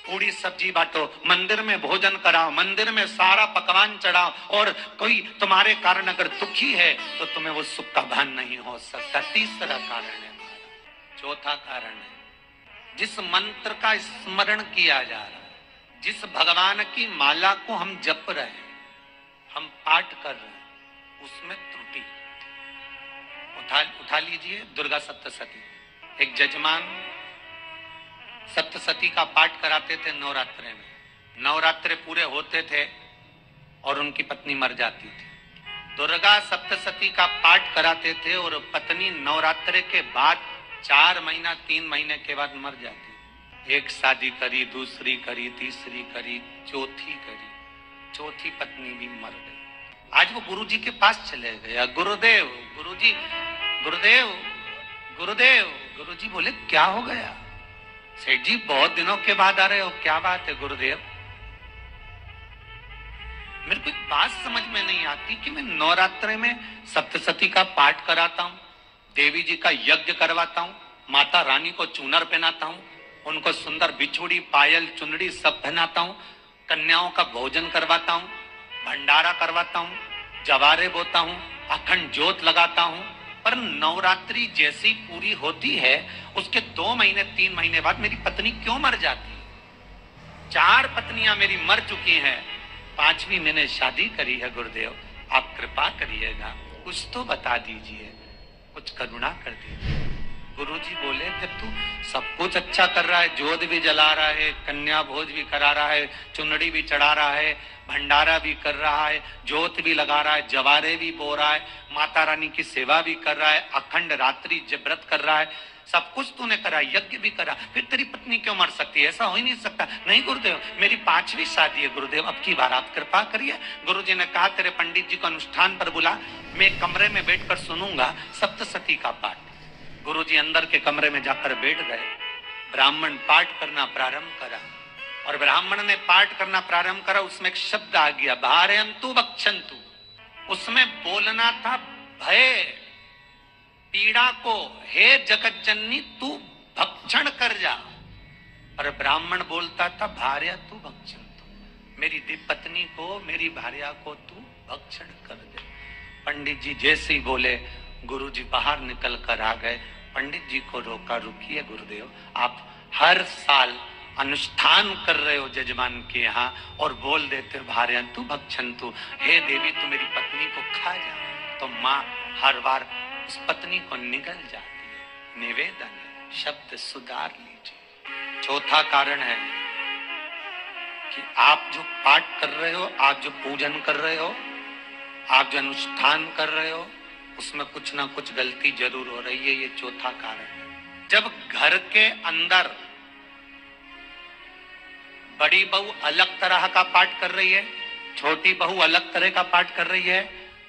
पूरी सब्जी बांटो, मंदिर में भोजन कराओ, मंदिर में सारा पकवान चढ़ाओ, और कोई तुम्हारे कारण अगर दुखी है तो तुम्हें वो सुख का भान नहीं हो सकता। तीसरा कारण है। चौथा कारण है, जिस मंत्र का स्मरण किया जा रहा है, जिस भगवान की माला को हम जप रहे हैं, हम पाठ कर रहे हैं, उसमें त्रुटि। उठा लीजिए दुर्गा सप्तशती। एक जजमान सप्तशती का पाठ कराते थे नवरात्रे में। नवरात्रे पूरे होते थे और उनकी पत्नी मर जाती थी। दुर्गा सप्तशती का पाठ कराते थे और पत्नी नवरात्रे के बाद 4 महीना 3 महीने के बाद मर जाती। एक शादी करी, दूसरी करी, तीसरी करी, चौथी करी, चौथी पत्नी भी मर गई। आज वो गुरुजी के पास चले गया, गुरुदेव, गुरुजी, गुरुदेव, गुरुदेव। गुरुजी बोले क्या हो गया? सेठ जी बहुत दिनों के बाद आ रहे हो, क्या बात है गुरुदेव? मेरे को एक बात समझ में नहीं आती कि मैं नवरात्रे में सप्तशती का पाठ कराता हूँ, देवी जी का यज्ञ करवाता हूँ, माता रानी को चूनर पहनाता हूँ, उनको सुंदर बिछुड़ी, पायल, चुनड़ी सब पहनाता हूँ, कन्याओं का भोजन करवाता हूँ, भंडारा करवाता हूँ, जवारे बोता हूँ, अखंड ज्योत लगाता हूँ, पर नवरात्रि जैसी पूरी होती है उसके 2 महीने 3 महीने बाद मेरी पत्नी क्यों मर जाती है? 4 पत्नियां मेरी मर चुकी हैं, 5वीं मैंने शादी करी है। गुरुदेव आप कृपा करिएगा, कुछ तो बता दीजिए, कुछ करुणा कर दीजिए। गुरुजी बोले कि तू सब कुछ अच्छा कर रहा है, ज्योत भी जला रहा है, कन्या भोज भी करा रहा है, चुनड़ी भी चढ़ा रहा है, भंडारा भी कर रहा है, ज्योत भी लगा रहा है, जवारे भी बो रहा है, माता रानी की सेवा भी कर रहा है, अखंड रात्रि व्रत कर रहा है, सब कुछ तूने करा, यज्ञ भी करा, फिर तेरी पत्नी क्यों मर सकती है? ऐसा हो ही नहीं सकता। नहीं गुरुदेव, मेरी 5वीं शादी है गुरुदेव, अब की बार आप कृपा करिए। गुरुजी ने कहा तेरे पंडित जी को अनुष्ठान पर बुला, मैं कमरे में बैठकर सुनूंगा सप्तशती का पाठ। गुरुजी अंदर के कमरे में जाकर बैठ गए, ब्राह्मण पाठ करना प्रारंभ करा, और ब्राह्मण ने पाठ करना प्रारंभ करा, उसमें एक शब्द आ गया, भारयन्तु भक्षन्तु। उसमें बोलना था भय, पीड़ा को, हे जगत जननी तू भक्षण कर जा, और ब्राह्मण बोलता था भार्या तू भक्षन्तु, मेरी पत्नी को, मेरी भार्या को तू भक्षण कर दे। पंडित जी जैसे ही बोले गुरुजी बाहर निकल कर आ गए। पंडित जी को रोका, रुकिए गुरुदेव, आप हर साल अनुष्ठान कर रहे हो जजमान के यहाँ और बोल देते भार्यन्तु भक्षन्तु, हे देवी तू मेरी पत्नी को खा जा, तो माँ हर बार उस पत्नी को निगल जाती है। निवेदन है, शब्द सुधार लीजिए। चौथा कारण है कि आप जो पाठ कर रहे हो, आप जो पूजन कर रहे हो, आप जो अनुष्ठान कर रहे हो, उसमें कुछ ना कुछ गलती जरूर हो रही है। ये चौथा कारण है। जब घर के अंदर बड़ी बहू अलग तरह का पाठ कर रही है, छोटी बहू अलग तरह का पाठ कर रही है,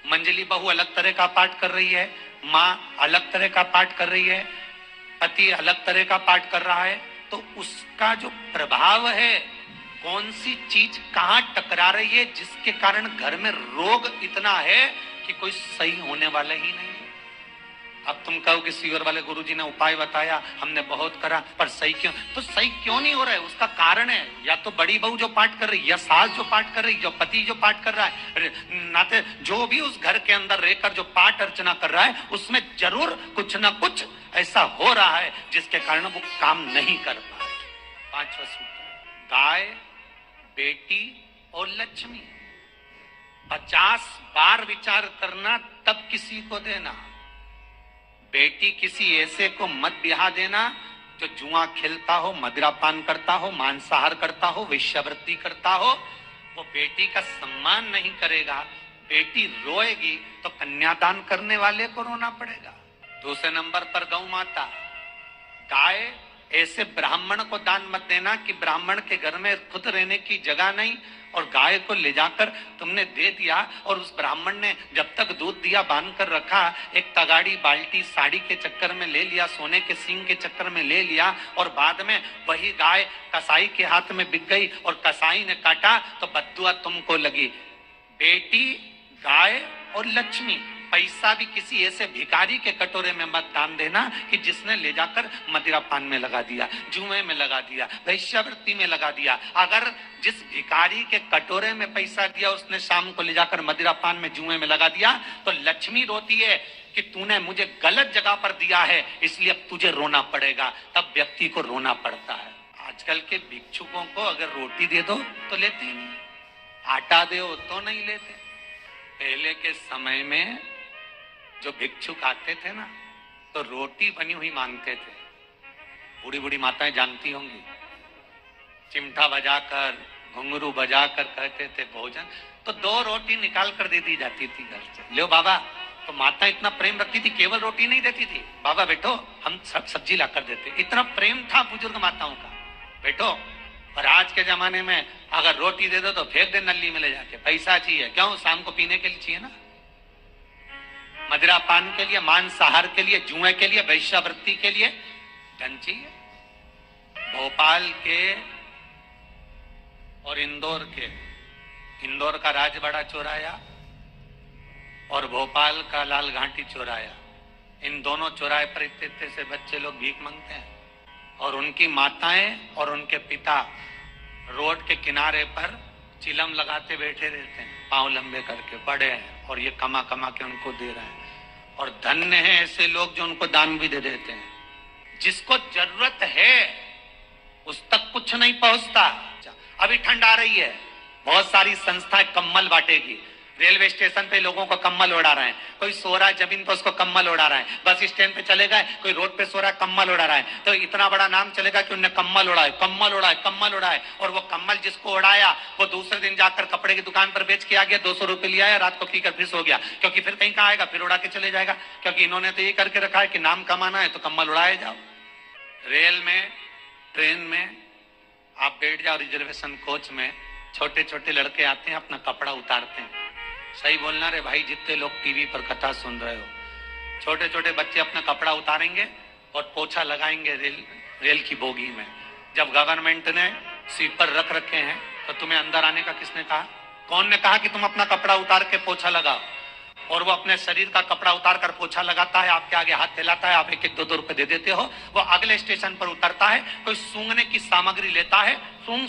मंजली बहू अलग तरह का पाठ कर रही है, माँ अलग तरह का पाठ कर रही है, पति अलग तरह का पाठ कर रहा है, तो उसका जो प्रभाव है, कौन सी चीज कहाँ टकरा रही है, जिसके कारण घर में रोग इतना है कि कोई सही होने वाला ही नहीं है। अब तुम कहो कि सीवर वाले गुरुजी ने उपाय बताया, हमने बहुत करा, पर सही क्यों? तो सही क्यों नहीं हो रहा है? उसका कारण है या तो बड़ी बहू जो पाठ कर रही, या सास जो पाठ कर रही, जो पति जो पाठ कर रहा है, नाते जो भी उस घर के अंदर रहकर जो पाठ अर्चना कर रहा है, उसमें जरूर कुछ ना कुछ ऐसा हो रहा है जिसके कारण वो काम नहीं कर पा रहे। 5वां सूत्र, गाय, बेटी और लक्ष्मी, 50 बार विचार करना तब किसी को देना। बेटी किसी ऐसे को मत ब्याह देना जो जुआ खेलता हो, मदिरापान करता हो, मांसाहार करता हो, वेश्यावृत्ति करता हो। वो बेटी का सम्मान नहीं करेगा, बेटी रोएगी तो कन्यादान करने वाले को रोना पड़ेगा। दूसरे नंबर पर गौ माता। गाय ऐसे ब्राह्मण को दान मत देना कि ब्राह्मण के घर में खुद रहने की जगह नहीं और गाय को ले जाकर तुमने दे दिया और उस ब्राह्मण ने जब तक दूध दिया बांध कर रखा, एक तगाड़ी बाल्टी साड़ी के चक्कर में ले लिया, सोने के सींग के चक्कर में ले लिया और बाद में वही गाय कसाई के हाथ में बिक गई और कसाई ने काटा तो बद्दुआ तुमको लगी। बेटी, गाय और लक्ष्मी, पैसा भी किसी ऐसे भिखारी के कटोरे में मत दान देना कि जिसने ले जाकर मदिरा पान में लगा दिया, जुए में लगा दिया, वैश्यावृत्ति में लगा दिया। अगर जिस भिखारी के कटोरे में पैसा दिया उसने शाम को ले जाकर मदिरा पान में जुए में लगा दिया तो लक्ष्मी रोती है कि तूने मुझे गलत जगह पर दिया है इसलिए अब तुझे रोना पड़ेगा। तब व्यक्ति को रोना पड़ता है। आजकल के भिक्षुकों को अगर रोटी दे दो तो लेते ही नहीं, आटा दो तो नहीं लेते। पहले के समय में जो भिक्षुक आते थे ना तो रोटी बनी हुई मांगते थे। बूढ़ी बूढ़ी माताएं जानती होंगी, चिमटा बजाकर घुंघरू बजाकर कहते थे भोजन, तो 2 रोटी निकाल कर दे दी जाती थी घर से। लो बाबा, तो माता इतना प्रेम रखती थी, केवल रोटी नहीं देती थी, बाबा बैठो हम सब सब्जी ला कर देते। इतना प्रेम था बुजुर्ग माताओं का, बैठो। और आज के जमाने में अगर रोटी दे दो तो फेंक दे नली में ले जाके, पैसा चाहिए। क्यों? शाम को पीने के लिए चाहिए ना, मदिरा पान के लिए, मांसाहार के लिए, जुए के लिए, वैश्यावृत्ति के लिए धन चाहिए। भोपाल के और इंदौर का राजवाड़ा चौराया और भोपाल का लाल घाटी चौराया, इन दोनों चौराहे पर इतने से बच्चे लोग भीख मांगते हैं और उनकी माताएं और उनके पिता रोड के किनारे पर चिलम लगाते बैठे रहते हैं, पांव लंबे करके बड़े हैं और ये कमा कमा के उनको दे रहे हैं। और धन्य है ऐसे लोग जो उनको दान भी दे देते हैं। जिसको जरूरत है उस तक कुछ नहीं पहुंचता। अभी ठंड आ रही है, बहुत सारी संस्थाएं कम्बल बांटेगी। रेलवे स्टेशन पे लोगों को कम्बल उड़ा रहे हैं, कोई सो रहा है जमीन पर उसको कम्बल उड़ा रहा है, बस स्टैंड पे चले गए कोई रोड पे सो रहा है कम्बल उड़ा रहा है, तो इतना बड़ा नाम चलेगा कि उन्हें कम्बल उड़ाए, कम्बल उड़ाए, कम्बल उड़ाए। और वो कम्बल जिसको उड़ाया वो दूसरे दिन जाकर कपड़े की दुकान पर बेच के आ गया, 200 रुपए लिया है, रात को पीकर फिर सो गया, क्योंकि फिर कहीं कहाँ आएगा, फिर उड़ा के चले जाएगा। क्योंकि इन्होंने तो ये करके रखा है कि नाम कमाना है तो कम्बल उड़ाए जाओ। रेल में, ट्रेन में आप बैठ जाओ, रिजर्वेशन कोच में छोटे छोटे लड़के आते हैं, अपना कपड़ा उतारते हैं। सही बोलना रे भाई, जितने लोग टीवी पर कथा सुन रहे हो, छोटे छोटे बच्चे अपना कपड़ा उतारेंगे और पोछा लगाएंगे रेल की बोगी में। जब गवर्नमेंट ने स्वीपर रख रखे हैं तो तुम्हें अंदर आने का किसने कहा? कौन ने कहा कि तुम अपना कपड़ा उतार के पोछा लगाओ? और वो अपने शरीर का कपड़ा उतार कर पोछा लगाता है, आपके आगे हाथ फैलाता है, आप 1-1, 2-2 रुपए दे देते हो। वो अगले स्टेशन पर उतरता है, कोई सूंघने की सामग्री लेता है, सूंघ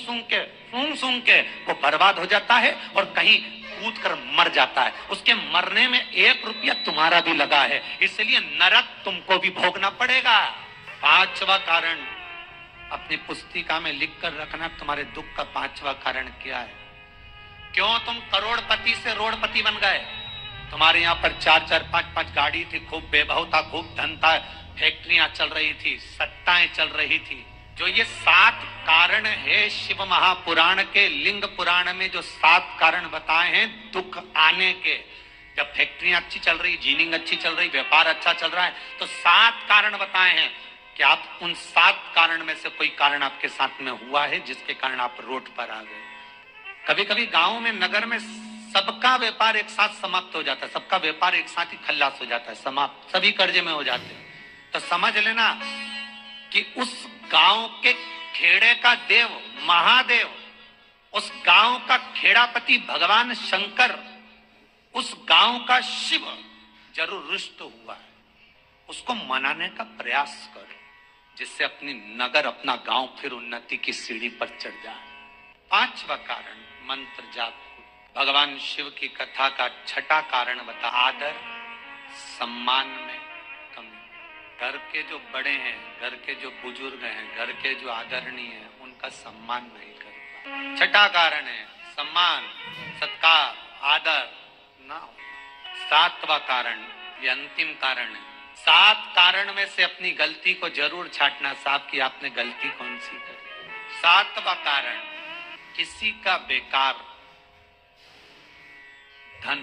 सूंघ के वो बर्बाद हो जाता है और कहीं कूद कर मर जाता है। उसके मरने में 1 रुपया तुम्हारा भी लगा है, इसलिए नरक तुमको भी भोगना पड़ेगा। 5वां कारण अपनी पुस्तिका में लिख कर रखना, तुम्हारे दुख का 5वां कारण क्या है। क्यों तुम करोड़पति से रोड़पति बन गए? तुम्हारे यहाँ पर 4-4, 5-5 गाड़ी थी, खूब वैभव था, खूब धन था, फैक्ट्रियां चल रही थी, सत्ताएं चल रही थी। जो ये 7 कारण है शिव महापुराण के लिंग पुराण में, जो 7 कारण बताए हैं दुख आने के। जब फैक्ट्रियां अच्छी चल रही, जीनिंग अच्छी चल रही, व्यापार अच्छा चल रहा है, तो 7 कारण बताए हैं कि आप उन 7 कारण में से कोई कारण आपके साथ में हुआ है जिसके कारण आप रोड पर आ गए। कभी कभी गांव में, नगर में सबका व्यापार एक साथ समाप्त हो जाता है, सबका व्यापार एक साथ ही खल्लास हो जाता है, समाप्त, सभी कर्जे में हो जाते हैं। तो समझ लेना कि उस गांव के खेड़े का देव महादेव, उस गांव का खेड़ापति भगवान शंकर, उस गांव का शिव जरूर रुष्ट हुआ है। उसको मनाने का प्रयास करो जिससे अपनी नगर, अपना गांव फिर उन्नति की सीढ़ी पर चढ़ जाए। 5वां कारण मंत्र जाप। भगवान शिव की कथा का 6ठा कारण बता, आदर सम्मान में कमी। घर के जो बड़े हैं, घर के जो बुजुर्ग हैं, घर के जो आदरणीय हैं, उनका सम्मान नहीं कर। 6ठा कारण है सम्मान, सत्कार, आदर ना होना। 7वां कारण, ये अंतिम कारण है। 7 कारण में से अपनी गलती को जरूर छांटना साहब कि आपने गलती कौन सी करी। 7वां कारण, किसी का बेकार धन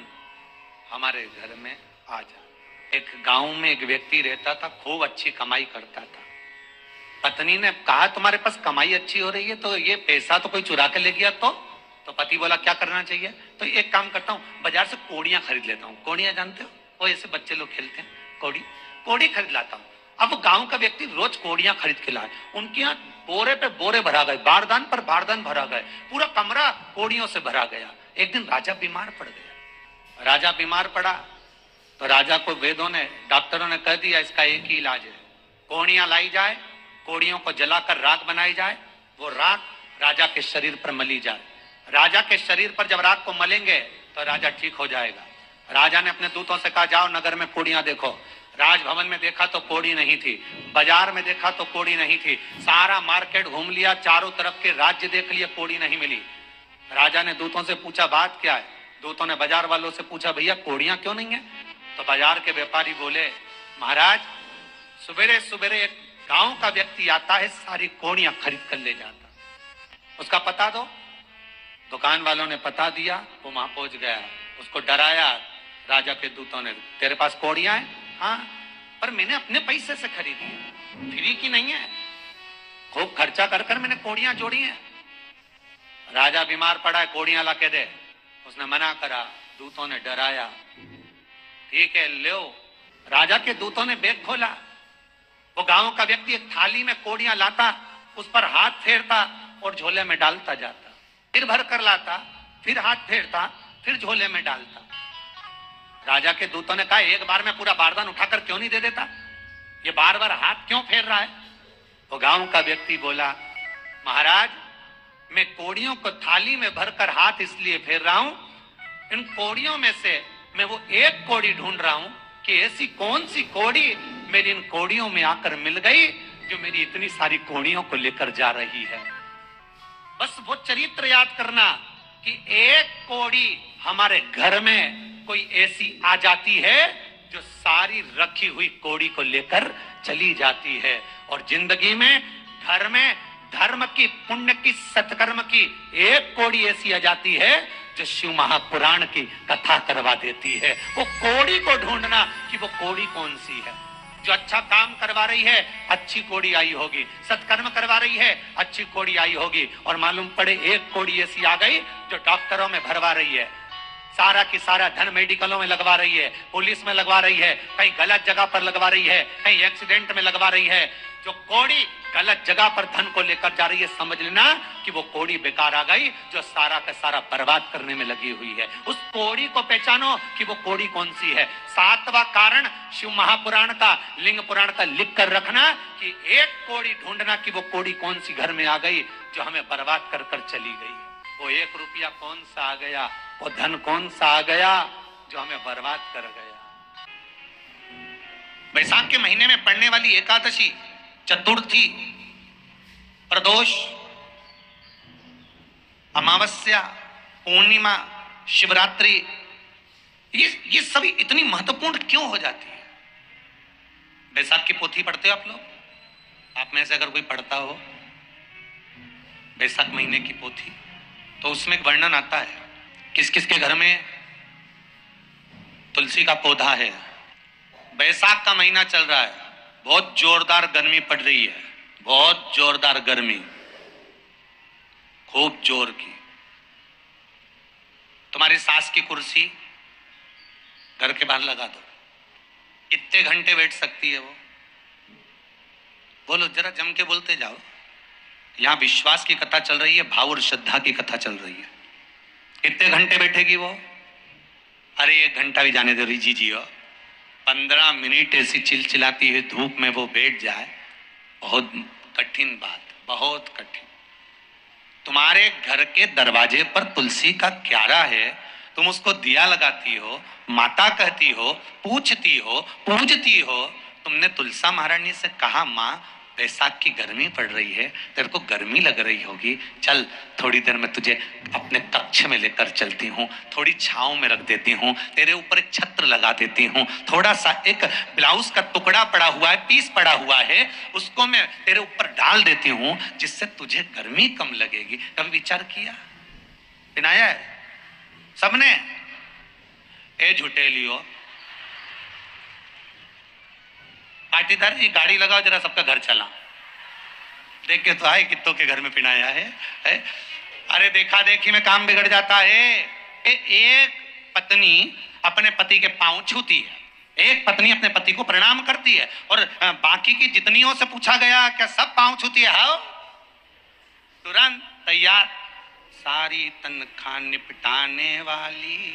हमारे घर में आ जा। एक गांव में एक व्यक्ति रहता था, खूब अच्छी कमाई करता था। पत्नी ने कहा तुम्हारे पास कमाई अच्छी हो रही है तो ये पैसा तो कोई चुरा के ले गया तो पति बोला क्या करना चाहिए? तो एक काम करता हूँ, बाजार से कोड़ियां खरीद लेता हूँ। कोड़ियां जानते हो, वो ऐसे बच्चे लोग खेलते हैं, कोड़ी खरीद लाता हूँ। अब गांव का व्यक्ति रोज कोड़ियां खरीद के लाए, उनके यहाँ बोरे पे बोरे भरा गए, बारदान पर बारदान भरा गए, पूरा कमरा कोड़ियों से भरा गया। एक दिन राजा बीमार पड़ गया। राजा बीमार पड़ा तो राजा को वेदों ने, डॉक्टरों ने कह दिया इसका एक ही इलाज है, कोड़ियां लाई जाए, कोड़ियों को जलाकर राख बनाई जाए, वो राख राजा के शरीर पर मली जाए। राजा के शरीर पर जब राख को मलेंगे तो राजा ठीक हो जाएगा। राजा ने अपने दूतों से कहा जाओ नगर में कोड़ियां देखो। राजभवन में देखा तो कोड़ी नहीं थी, बाजार में देखा तो कोड़ी नहीं थी, सारा मार्केट घूम लिया, चारों तरफ के राज्य देख लिया, कोड़ी नहीं मिली। राजा ने दूतों से पूछा बात क्या है? दूतों ने बाजार वालों से पूछा भैया कोड़ियां क्यों नहीं है? तो बाजार के व्यापारी बोले महाराज सवेरे सवेरे एक गांव का व्यक्ति आता है, सारी कोड़ियां खरीद कर ले जाता, उसका पता दो। दुकान वालों ने पता दिया, वो वहां पहुंच गया, उसको डराया। राजा के दूतों ने, तेरे पास कोड़ियां हैं? हाँ, पर मैंने अपने पैसे से खरीदी है, फ्री की नहीं है, खूब खर्चा कर कर मैंने कोड़ियां जोड़ी हैं। राजा बीमार पड़ा है, कोड़ियां ला के दे। उसने मना करा, दूतों ने डराया, ठीक है लो। राजा के दूतों ने बैग खोला, वो गांव का व्यक्ति एक थाली में कोड़ियां लाता, उस पर हाथ फेरता और झोले में डालता जाता, फिर भर कर लाता, फिर हाथ फेरता, फिर झोले में डालता। राजा के दूतों ने कहा एक बार में पूरा बारदान उठाकर क्यों नहीं दे देता, ये बार बार हाथ क्यों फेर रहा है? वो गांव का व्यक्ति बोला महाराज मैं कोड़ियों को थाली में भरकर हाथ इसलिए फेर रहा हूं, इन कोड़ियों में से मैं वो एक कोड़ी ढूंढ रहा हूं कि ऐसी कौन सी कोड़ी मेरी इन कोड़ियों में आकर मिल गई जो मेरी इतनी सारी कोड़ियों को लेकर जा रही है। बस वो चरित्र याद करना कि एक कोड़ी हमारे घर में कोई ऐसी आ जाती है जो सारी रखी हुई कोड़ी को लेकर चली जाती है। और जिंदगी में घर में धर्म की, पुण्य की, सत्कर्म की एक कोड़ी ऐसी आ जाती है जो शिव महापुराण की कथा करवा देती है। वो कोड़ी को ढूंढना कि वो कोड़ी कौन सी है। जो अच्छा काम करवा रही है अच्छी कोड़ी आई होगी, सत्कर्म करवा रही है अच्छी कोड़ी आई होगी, और मालूम पड़े एक कोड़ी ऐसी आ गई जो डॉक्टरों में भरवा रही है, सारा की सारा धन मेडिकलों में लगवा रही है, पुलिस में लगवा रही है, कहीं गलत जगह पर लगवा रही है, कहीं एक्सीडेंट में लगवा रही है। जो कोड़ी गलत जगह पर धन को लेकर जा रही है, समझ लेना कि वो कोड़ी बेकार आ गई जो सारा का सारा बर्बाद करने में लगी हुई है। उस कोड़ी को पहचानो कि वो कोड़ी कौन सी है। 7वां कारण शिव महापुराण का, लिंग पुराण का लिख कर रखना कि एक कोड़ी ढूंढना कि वो कोड़ी कौन सी घर में आ गई जो हमें बर्बाद कर कर चली गई। वो 1 रुपया कौन सा आ गया, वो धन कौन सा आ गया जो हमें बर्बाद कर गया। बैसाख के महीने में पड़ने वाली एकादशी, चतुर्थी, प्रदोष, अमावस्या, पूर्णिमा, शिवरात्रि, ये सभी इतनी महत्वपूर्ण क्यों हो जाती है? बैसाख की पोथी पढ़ते हो आप लोग? आप में से अगर कोई पढ़ता हो बैसाख महीने की पोथी, तो उसमें एक वर्णन आता है किस किस के घर में तुलसी का पौधा है। बैसाख का महीना चल रहा है, बहुत जोरदार गर्मी पड़ रही है, बहुत जोरदार गर्मी, खूब जोर की। तुम्हारी सास की कुर्सी घर के बाहर लगा दो, इतने घंटे बैठ सकती है वो? बोलो जरा, जम के बोलते जाओ। यहां विश्वास की कथा चल रही है, भाव और श्रद्धा की कथा चल रही है। कितने घंटे बैठेगी वो? अरे 1 घंटा भी जाने दो रिजी जी हो, 15 मिनट ऐसी चिलचिलाती हुई धूप में वो बैठ जाए, बहुत कठिन बात, बहुत कठिन। तुम्हारे घर के दरवाजे पर तुलसी का क्यारा है, तुम उसको दिया लगाती हो, माता कहती हो, पूछती हो, पूजती हो। तुमने तुलसा महारानी से कहा माँ बैसाख की गर्मी पड़ रही है, तेरे को गर्मी लग रही होगी, चल थोड़ी देर में तुझे अपने कक्ष में लेकर चलती हूँ, थोड़ी छांव में रख देती हूँ, तेरे ऊपर एक छत्र लगा देती हूँ, थोड़ा सा एक ब्लाउज का टुकड़ा पड़ा हुआ है, पीस पड़ा हुआ है, उसको मैं तेरे ऊपर डाल देती हूँ जिससे तुझे गर्मी कम लगेगी। कभी विचार किया? पिनाया है सबने? ए झूठे लियो, पाटीदार जी गाड़ी लगाओ जरा, सबका घर चला। देख के तो आए कितों के घर में पिनाया है? अरे देखा देखी में काम बिगड़ जाता है। एक पत्नी अपने पति के पांव छूती है, एक पत्नी अपने पति को प्रणाम करती है, और बाकी की जितनियों से पूछा गया क्या सब पांव छूती है? हाँ, तुरंत तैयार, सारी तनख्वाह निपटाने वाली,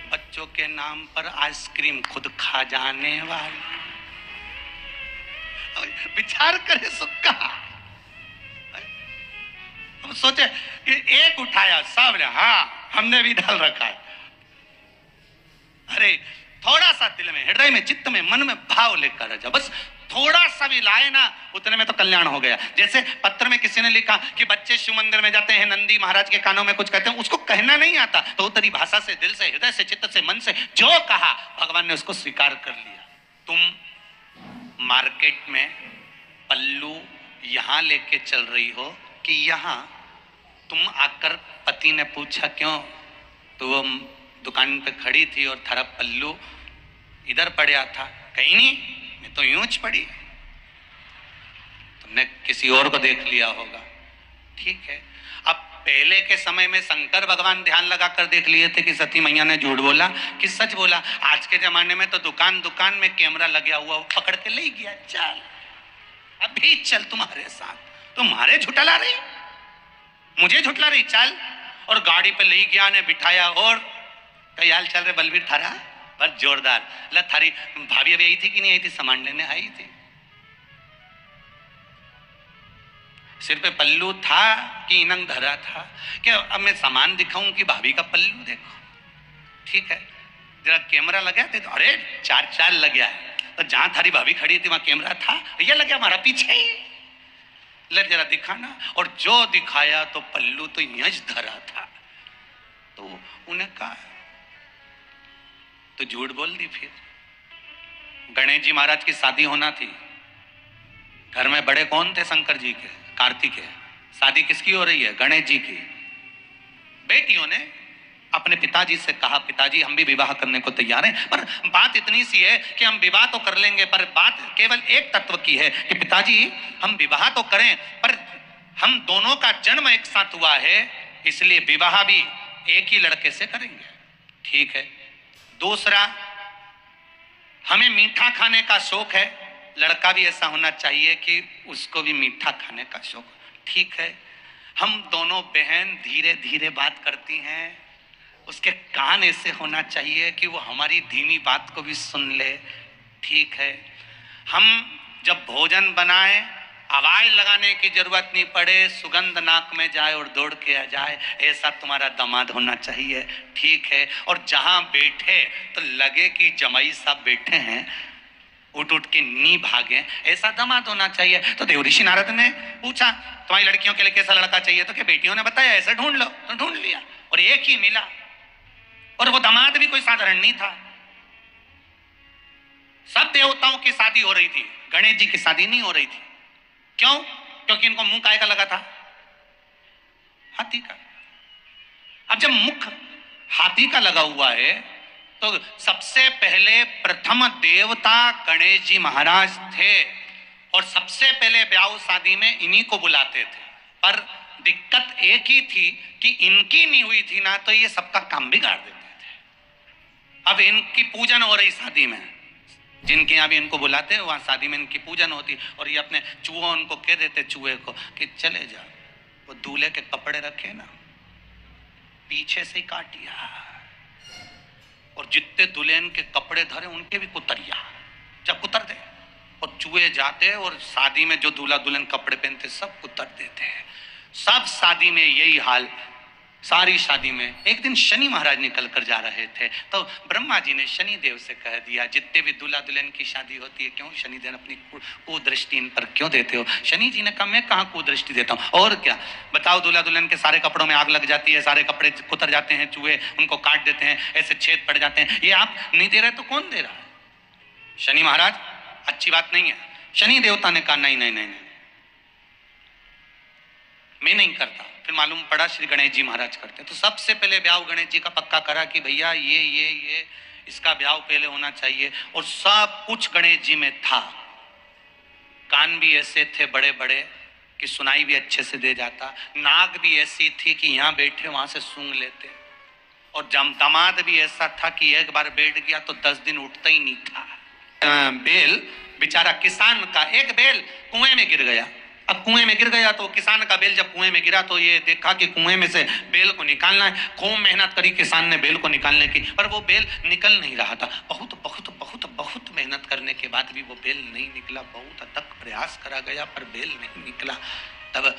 बच्चों के नाम पर आइसक्रीम खुद खा जाने वाली। विचार करे सुक्का। अब सोचे कि एक उठाया, सब ने हाँ हमने भी डाल रखा है। अरे थोड़ा सा दिल में, हृदय में, चित्त में, मन में भाव लेकर जा, बस थोड़ा सा भी लाए ना, उतने में तो कल्याण हो गया। जैसे पत्र में किसी ने लिखा कि बच्चे शिव मंदिर में जाते हैं, नंदी महाराज के कानों में कुछ कहते हैं, उसको कहना नहीं आता, तो उतरी भाषा से, दिल से, हृदय से, चित्त से, मन से जो कहा, भगवान ने उसको स्वीकार कर लिया। तुम मार्केट में पल्लू यहां लेके चल रही हो कि यहां? तुम आकर पति ने पूछा क्यों, तो वो दुकान पे खड़ी थी और थारा पल्लू इधर पड़ा था। कहीं नहीं, मैं तो यूं च पड़ी, तुमने किसी और को देख लिया होगा। ठीक है, अब पहले के समय में शंकर भगवान ध्यान लगाकर देख लिए थे कि सती मैया ने झूठ बोला कि सच बोला। आज के जमाने में तो दुकान दुकान में कैमरा लगा हुआ, पकड़ के ले गया, चल अभी चल तुम्हारे साथ, तुम्हारे झुटला रही, मुझे झुटला रही, चल। और गाड़ी पे ले गया ने बिठाया, और कई हाल चल रहे बलबीर थारा, बस जोरदार। ला थारी भाभी अभी आई थी कि नहीं आई थी? सामान लेने आई थी। सिर पे पल्लू था कि इनंग धरा था? क्या अब मैं सामान दिखाऊं कि भाभी का पल्लू देखो? ठीक है, जरा कैमरा लगा थे तो अरे चार चार लग गया है, तो जहां थारी भाभी खड़ी थी वहां कैमरा था, ये लग गया हमारा पीछे ही, ले जरा दिखाना। और जो दिखाया तो पल्लू तो यंज धरा था। तो उन्हें कहा, तो झूठ बोल दी। फिर गणेश जी महाराज की शादी होना थी, घर में बड़े कौन थे? शंकर जी के, कार्तिक है। शादी किसकी हो रही है? गणेश जी की। बेटियों ने अपने पिताजी से कहा, पिताजी हम भी विवाह करने को तैयार हैं, पर बात इतनी सी है कि हम विवाह तो कर लेंगे, पर बात केवल एक तत्व की है कि पिताजी हम विवाह तो करें, पर हम दोनों का जन्म एक साथ हुआ है, इसलिए विवाह भी एक ही लड़के से करेंगे। ठीक है। दूसरा, हमें मीठा खाने का शौक है, लड़का भी ऐसा होना चाहिए कि उसको भी मीठा खाने का शौक। ठीक है। हम दोनों बहन धीरे धीरे बात करती हैं, उसके कान ऐसे होना चाहिए कि वो हमारी धीमी बात को भी सुन ले। ठीक है। हम जब भोजन बनाए, आवाज लगाने की जरूरत नहीं पड़े, सुगंध नाक में जाए और दौड़ के आ जाए, ऐसा तुम्हारा दामाद होना चाहिए। ठीक है। और जहां बैठे तो लगे कि जमाई साहब बैठे हैं, उठ उठ के नी भागे, ऐसा दामाद होना चाहिए। तो देवऋषि नारद ने पूछा तुम्हारी लड़कियों के लिए कैसा लड़का चाहिए, तो क्या बेटियों ने बताया ऐसा ढूंढ लो, तो ढूंढ लिया और एक ही मिला। और वो दामाद भी कोई साधारण नहीं था। सब देवताओं की शादी हो रही थी, गणेश जी की शादी नहीं हो रही थी। क्यों? क्योंकि इनको मुंह काय का लगा था? हाथी का। अब जब मुख हाथी का लगा हुआ है तो सबसे पहले प्रथम देवता गणेश जी महाराज थे और सबसे पहले ब्याह शादी में इन्हीं को बुलाते थे। पर दिक्कत एक ही थी कि इनकी नहीं हुई थी ना, तो ये सबका काम बिगाड़ देते थे। अब इनकी पूजन हो रही शादी में, जिनके यहाँ भी इनको बुलाते हैं वहां शादी में इनकी पूजन होती, और ये अपने चूहों उनको कह देते चूहे को कि चले जा, वो दूल्हे के कपड़े रखे ना पीछे से ही काटिया, और जितने दुल्हन के कपड़े धरे उनके भी कुतरिया, जब कुतर दे। और चूहे जाते और शादी में जो दूल्हा दुल्हन कपड़े पहनते सब कुतर देते हैं। सब शादी में यही हाल। सारी शादी में एक दिन शनि महाराज निकल कर जा रहे थे, तो ब्रह्मा जी ने शनि देव से कह दिया, जितने भी दूल्हा दुल्हन की शादी होती है, क्यों शनि देव अपनी कुदृष्टि इन पर क्यों देते हो? शनि जी ने कहा मैं कहाँ कुदृष्टि देता हूँ, और क्या बताओ, दूल्हा दुल्हन के सारे कपड़ों में आग लग जाती है, सारे कपड़े कुतर जाते हैं, चूहे उनको काट देते हैं, ऐसे छेद पड़ जाते हैं, ये आप नहीं दे रहे तो कौन दे रहा है? शनि महाराज अच्छी बात नहीं है। शनि देवता ने कहा नहीं नहीं नहीं, मैं नहीं करता। फिर मालूम पड़ा श्री गणेश जी महाराज करते हैं। तो सबसे पहले ब्याह गणेश जी का पक्का करा कि भैया ये इसका ब्याह पहले होना चाहिए। और सब कुछ गणेश जी में था। कान भी ऐसे थे बड़े बड़े कि सुनाई भी अच्छे से दे जाता, नाक भी ऐसी थी कि यहाँ बैठे वहां से सूंघ लेते, और दामाद भी ऐसा था कि एक बार बैठ गया तो 10 दिन उठता ही नहीं था। बेल बेचारा किसान का एक बेल कुएं में गिर गया। अब कुएं में गिर गया तो किसान का बेल जब कुएं में गिरा तो ये देखा कि कुएं में से बेल को निकालना है। खूब मेहनत करी किसान ने बेल को निकालने की, पर वो बेल निकल नहीं रहा था। बहुत बहुत बहुत बहुत मेहनत करने के बाद भी वो बेल नहीं निकला। बहुत अथक प्रयास करा गया पर बेल नहीं निकला। तब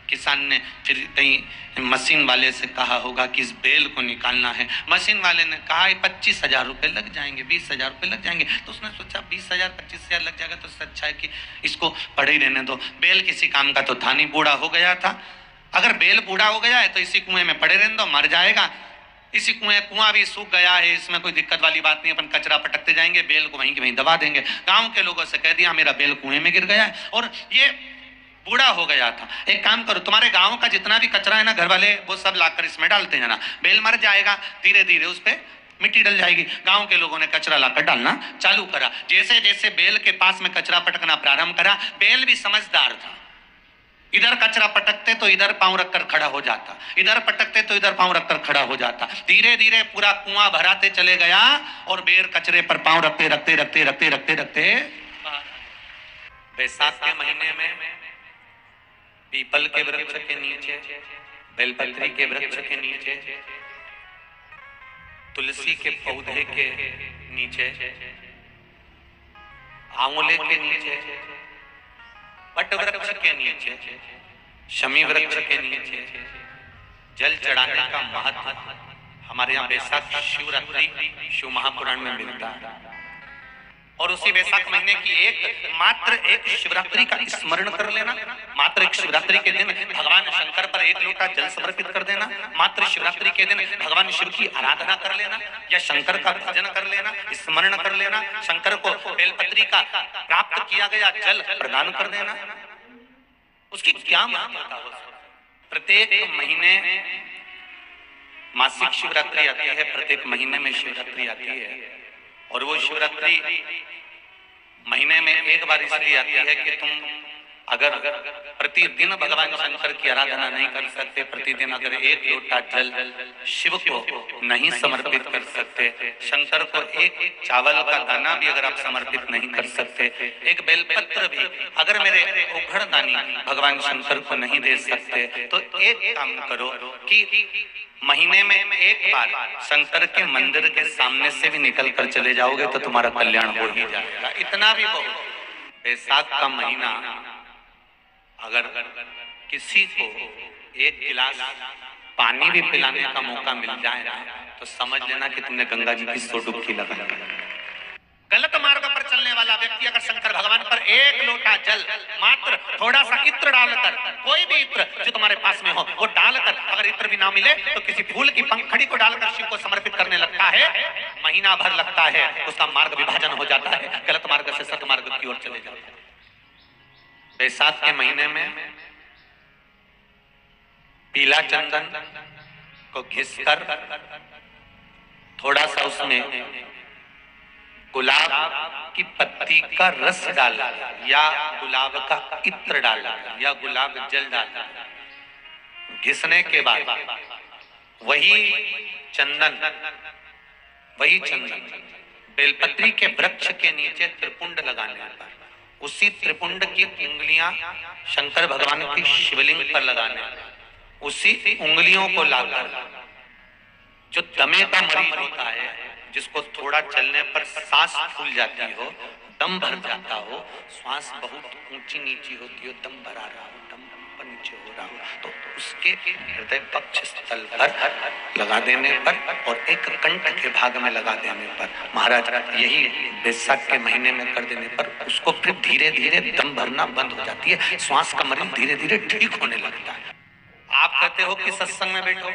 किसान ने फिर कहीं मशीन वाले से कहा होगा कि इस बेल को निकालना है। मशीन वाले ने कहा 25,000 रुपये लग जाएंगे, 20,000 रुपये लग जाएंगे। तो उसने सोचा 20,000 25,000 लग जाएगा तो इससे अच्छा है कि इसको पड़े ही रहने दो। बेल किसी काम का तो था नहीं, बूढ़ा हो गया था। अगर बेल बूढ़ा हो गया है तो इसी कुएं में पड़े रहने दो, मर जाएगा। इसी कुआं भी सूख गया है, इसमें कोई दिक्कत वाली बात नहीं, अपन कचरा पटकते जाएंगे, बेल को वहीं के वहीं दबा देंगे। गाँव के लोगों से कह दिया मेरा बेल कुएं में गिर गया है और ये बूढ़ा हो गया था। एक काम करो, तुम्हारे गांव का जितना भी कचरा है ना, घर वाले वो सब लाकर इसमें डालते जाना। बेल मर जाएगा, धीरे धीरे उस पे मिट्टी डल जाएगी। गांव के लोगों ने कचरा लाकर डालना चालू करा। जैसे जैसे बेल के पास में कचरा पटकना प्रारंभ करा, बेल भी समझदार था। इधर कचरा पटकते तो इधर पांव रखकर खड़ा हो जाता, इधर पटकते तो इधर पांव रखकर खड़ा हो जाता। धीरे धीरे पूरा कुआं भराते चले गया और बेर कचरे पर पांव रखते रखते रखते रखते रखते रखते बैसाख के महीने में पीपल के वृक्ष के नीचे, बेलपत्री के वृक्ष के नीचे, तुलसी के पौधे के नीचे, आंवले के नीचे, वट वृक्ष के नीचे, शमी वृक्ष के नीचे जल चढ़ाने का महत्व हमारे यहाँ बैसाख शिवरात्रि शिव महापुराण में मिलता है। और उसी बैसाख महीने की मात्र एक शिवरात्रि का स्मरण कर लेना, मात्र एक शिवरात्रि के दिन भगवान शंकर पर एक लोटा जल समर्पित कर देना, मात्र शिवरात्रि के दिन भगवान शिव की आराधना कर लेना या शंकर का भजन कर लेना, स्मरण कर लेना, शंकर को बेलपत्री का प्राप्त किया गया जल प्रदान कर देना। उसकी क्या महत्ता हो। प्रत्येक महीने मासिक शिवरात्रि आती है, प्रत्येक महीने में शिवरात्रि आती है। और वो शिवरात्रि महीने में एक बार इसलिए आती है कि तुम अगर प्रतिदिन भगवान शंकर की आराधना नहीं कर सकते, प्रतिदिन अगर एक लोटा जल शिव को नहीं समर्पित कर सकते, शंकर को एक चावल का दाना भी अगर आप समर्पित नहीं कर सकते, एक बेलपत्र भी अगर मेरे औघड़दानी भगवान शंकर को नहीं दे सकते, तो एक काम करो कि महीने में एक बार शंकर के मंदिर के सामने से भी निकल कर चले जाओगे तो तुम्हारा कल्याण हो ही जाएगा। इतना भी बहुत। बैसाख का महीना अगर किसी को एक गिलास पानी भी पिलाने का मौका मिल जाए ना, तो समझ लेना कि तुमने गंगा जी की 100 डुबकी लगा ली। गलत मार्ग पर चलने वाला व्यक्ति अगर शंकर भगवान पर एक लोटा जल मात्र थोड़ा सा इत्र डालकर, कोई भी इत्र जो तुम्हारे पास में हो वो डालकर, अगर इत्र भी ना मिले तो किसी फूल की पंखड़ी को डालकर शिव को समर्पित करने लगता है, महीना भर लगता है, उसका मार्ग विभाजन हो जाता है, गलत मार्ग से सतमार्ग की ओर चले जाते हैं। बैसाख के महीने में पीला चंदन को घिसकर थोड़ा सा उसमें गुलाब की पत्ती का रस डाला या गुलाब का इत्र डाला या गुलाब जल डाला, घिसने के बाद वही चंदन बेलपत्री के वृक्ष के नीचे त्रिपुंड लगाने पर, उसी त्रिपुंड की उंगलियां शंकर भगवान की शिवलिंग पर लगाने, उसी उंगलियों को लाकर जो दमे का मरीज होता है, जिसको थोड़ा चलने पर सांस फूल जाती हो, दम भर जाता हो, श्वास बहुत ऊंची नीची होती हो, दम भरा रहा हो, दम ऊपर नीचे हो रहा हो, तो उसके हृदय पक्ष स्थल पर लगा देने पर और एक कंठ के भाग में लगा देने पर, महाराज यही बैसाख के महीने में कर देने पर उसको फिर धीरे धीरे दम भरना बंद हो जाती है, श्वास का मरीज धीरे धीरे ठीक होने लगता है। आप कहते हो कि सत्संग में बैठो,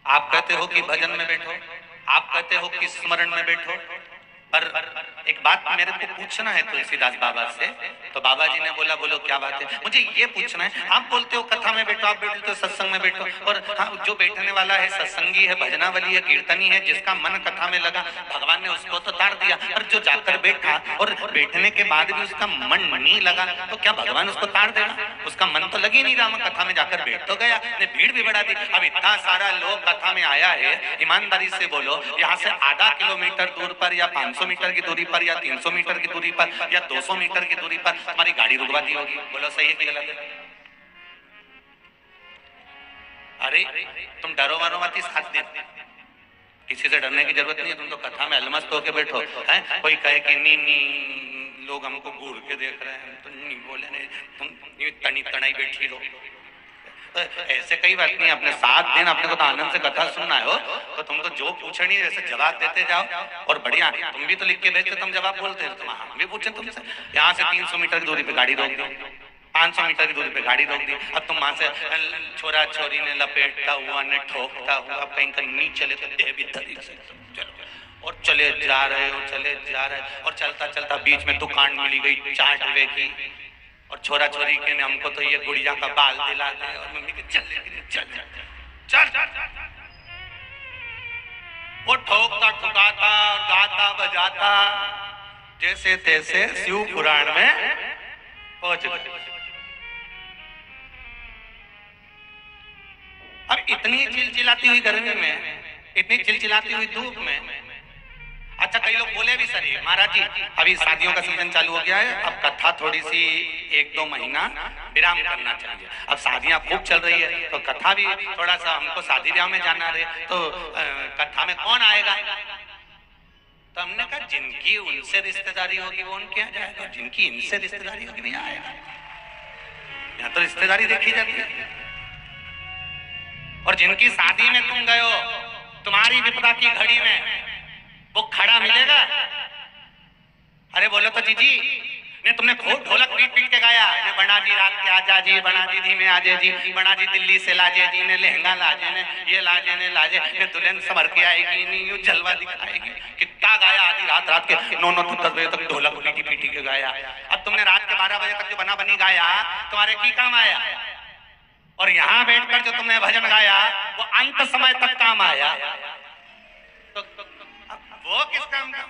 आप कहते हो कि भजन में बैठो, आप कहते हो कि स्मरण में बैठो, पर एक बात मेरे को पूछना है तुलसीदास बाबा से। तो बाबा जी ने बोला बोलो क्या बात है। मुझे ये पूछना है, आप बोलते हो कथा में बैठो, आप बोलते हो सत्संग में बैठो, और हाँ, जो बैठने वाला है सत्संगी है, भजनावली है, कीर्तनी है, जिसका मन कथा में लगा भगवान ने उसको तो तार दिया। और जो जाकर बैठा और बैठने के बाद भी उसका मन नहीं लगा तो क्या भगवान उसको तार देगा? उसका मन तो लग ही नहीं रहा, मैं कथा में जाकर बैठ तो गया, ने भीड़ भी बढ़ा दी। अब इतना सारा लोग कथा में आया है, ईमानदारी से बोलो, यहाँ से आधा किलोमीटर दूर पर या 500 मीटर की दूरी पर या 300 मीटर की दूरी पर या 200 मीटर की दूरी पर तुम्हारी गाड़ी रुकवा दी होगी। बोलो सही है कि गलत है? अरे तुम डरो मरो मत इस हाथ दिन, किसी से डरने की जरूरत नहीं है। तुम तो कथा में अलमस्त होके बैठो है। कोई कहे कि नी नी लोग हमको घूर के देख रहे हैं, तो नहीं बोले नहीं, तुम तनी तनाई बैठी लो। तो ऐसे कई बात नहीं, अपने 7 दिन अपने को तो आनंद से कथा सुनना है हो, तो तुम तो जो पूछनी है वैसे जवाब देते जाओ। और बढ़िया, तुम भी तो लिख के भेजते, तुम जवाब बोलते हैं, तुम हम भी पूछे तुमसे। यहाँ से 300 मीटर की दूरी पे गाड़ी रोक दी, 500 मीटर की दूरी पे गाड़ी रोक दी। अब तुम वहां से छोरा छोरी ने लपेटता हुआ ने ठोकता हुआ कहीं कहीं नहीं चले तो देह भी तरीके से चलो, और चले जा रहे हो, चले जा रहे, और चलता चलता बीच में दुकान मिली गई 4 रुपए की, और छोरा छोरी के ने हमको तो ये गुड़िया का बाल दिला दे, और मम्मी के चल चल चल चल। वो ठोकता ठुकाता और गाता बजाता जैसे तैसे शिव पुराण में पहुंच गए। अब इतनी चिलचिलाती हुई गर्मी में, इतनी चिलचिलाती हुई धूप में, अच्छा कई लोग बोले भी सर महाराज जी अभी शादियों का सीजन चालू हो गया है, अब कथा थोड़ी सी 1-2 महीना विराम करना चाहिए। अब शादियां खूब चल रही है तो कथा भी थोड़ा सा, हमको शादी ब्याह में जाना रहे तो कथा में कौन आएगा? तो हमने कहा जिनकी उनसे रिश्तेदारी होगी वो उनके यहाँ जाएगा, जिनकी इनसे रिश्तेदारी होगी नहीं आएगा। यहाँ तो रिश्तेदारी देखी जाती है। और जिनकी शादी में तुम गए हो, तुम्हारी विपदा की घड़ी में वो खड़ा मिलेगा? अरे बोलो तो जीजी ने, तुमने खूब ढोलक पीट पीट के गाया, ने बना जी रात के आजा जी, बना जी धीमे आजे जी, बना जी दिल्ली से लाजे जी, ने लहंगा लाजे, ने ये लाजे ने लाजे, ने दुल्हन संवर के आएगी, नहीं यूं जलवा दिखाएगी। कितना गाया आधी रात रात के 9-9 बजे तक ढोलक पीटी पीटी के गाया। अब तुमने रात के 12 बजे तक जो बना बनी गाया तुम्हारे की काम आया? और यहाँ बैठकर जो तुमने भजन गाया वो अंत समय तक काम आया, तो वो किस काम का?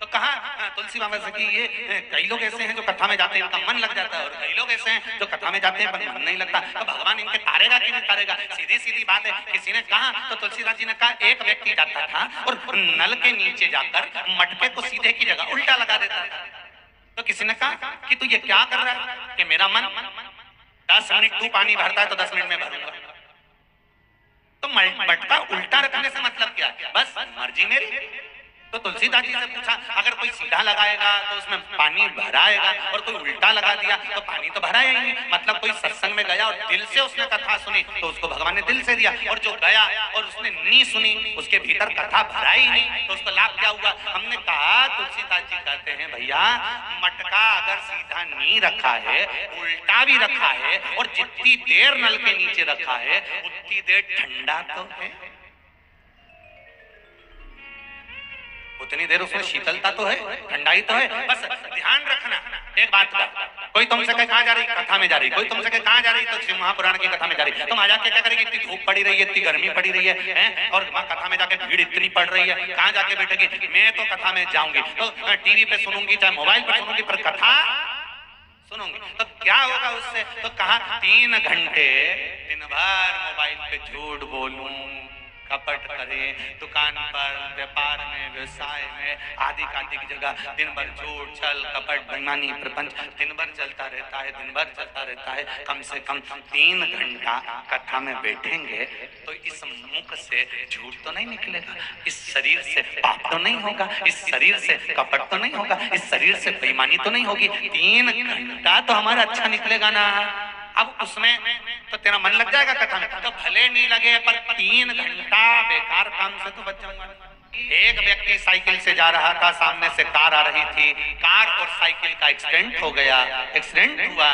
तो कहा तुलसी बाबा से कि ये कई लोग ऐसे हैं जो कथा में जाते हैं इनका मन लग जाता है, और कई लोग ऐसे हैं जो कथा में जाते हैं पर मन नहीं लगता, तो भगवान इनके तारेगा कि नहीं तारेगा? सीधी सीधी बात है। किसी ने कहा, तो तुलसीदास जी ने कहा एक व्यक्ति जाता था और नल के नीचे जाकर मटके को सीधे की जगह उल्टा लगा देता था। तो किसी ने कहा कि तू ये क्या कर रहा है? कि मेरा मन 10 मिनट तू पानी भरता है तो 10 मिनट में भरूंगा। तो मटका उल्टा रखने से मतलब क्या? बस मर्जी मेरी। तो तुलसीदास जी से पूछा, अगर कोई सीधा लगाएगा तो उसमें पानी भराएगा, और कोई उल्टा लगा दिया तो पानी तो भरा ही नहीं। मतलब कोई सत्संग में गया और दिल से उसने कथा सुनी तो उसको भगवान ने दिल से दिया, और जो गया और उसने नहीं सुनी, उसके भीतर कथा भरा ही नहीं, तो उसको लाभ क्या हुआ? हमने कहा, तुलसीदास जी कहते हैं भैया मटका अगर सीधा नहीं रखा है, उल्टा भी रखा है, और जितनी देर नल के नीचे रखा है उतनी देर ठंडा तो है, उतनी देर उसमें शीतलता तो है, ठंडाई तो है। बस ध्यान रखना एक बात का। कोई तुमसे कहे कहाँ जा रही? कथा में जा रही। कोई तुमसे कहे कहाँ जा रही? तो शिव महापुराण की कथा में जा रही। तुम आ जाके क्या करेगी? इतनी धूप पड़ी रही है, इतनी गर्मी पड़ी रही है, और वहाँ कथा में जाके भीड़ इतनी पड़ रही है, कहाँ जाके बैठेगी? मैं तो कथा में जाऊंगी तो टीवी पे सुनूंगी, चाहे मोबाइल पे सुनूंगी, पर कथा सुनूंगी। तो क्या होगा उससे? तो कहा 3 घंटे दिन भर मोबाइल पे झूठ बोलूं, कपट करे, दुकान पर, व्यापार में, व्यवसाय में, आदि कादि की जगह दिन भर झूठ छल कपट बेईमानी प्रपंच दिन भर चलता रहता है, दिन भर चलता रहता है। कम से कम 3 घंटा कथा में बैठेंगे तो इस मुख से झूठ तो नहीं निकलेगा, इस शरीर से पाप तो नहीं होगा, इस शरीर से कपट तो नहीं होगा, इस शरीर से बेईमानी तो नहीं होगी। 3 घंटा तो हमारा अच्छा निकलेगा ना। अब उसमें तो तेरा मन लग जाएगा कथा में, तो भले नहीं लगे पर 3 घंटा बेकार काम से तो बच जाऊंगा। एक व्यक्ति साइकिल से जा रहा था, सामने से कार आ रही थी, कार और साइकिल का एक्सीडेंट हो गया। एक्सीडेंट हुआ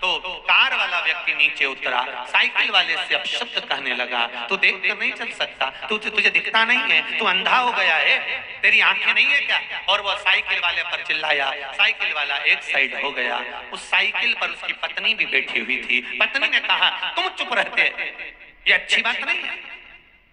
तो कार वाला व्यक्ति नीचे उतरा, साइकिल वाले से अपशब्द कहने लगा, तू देख कर नहीं चल सकता, तुझे दिखता नहीं है, तू अंधा हो गया है, तेरी आंखें नहीं है क्या? और वो साइकिल वाले पर चिल्लाया। साइकिल वाला एक साइड हो गया। उस साइकिल पर उसकी पत्नी भी बैठी हुई थी। पत्नी ने कहा, तुम चुप रहते, ये अच्छी बात नहीं है,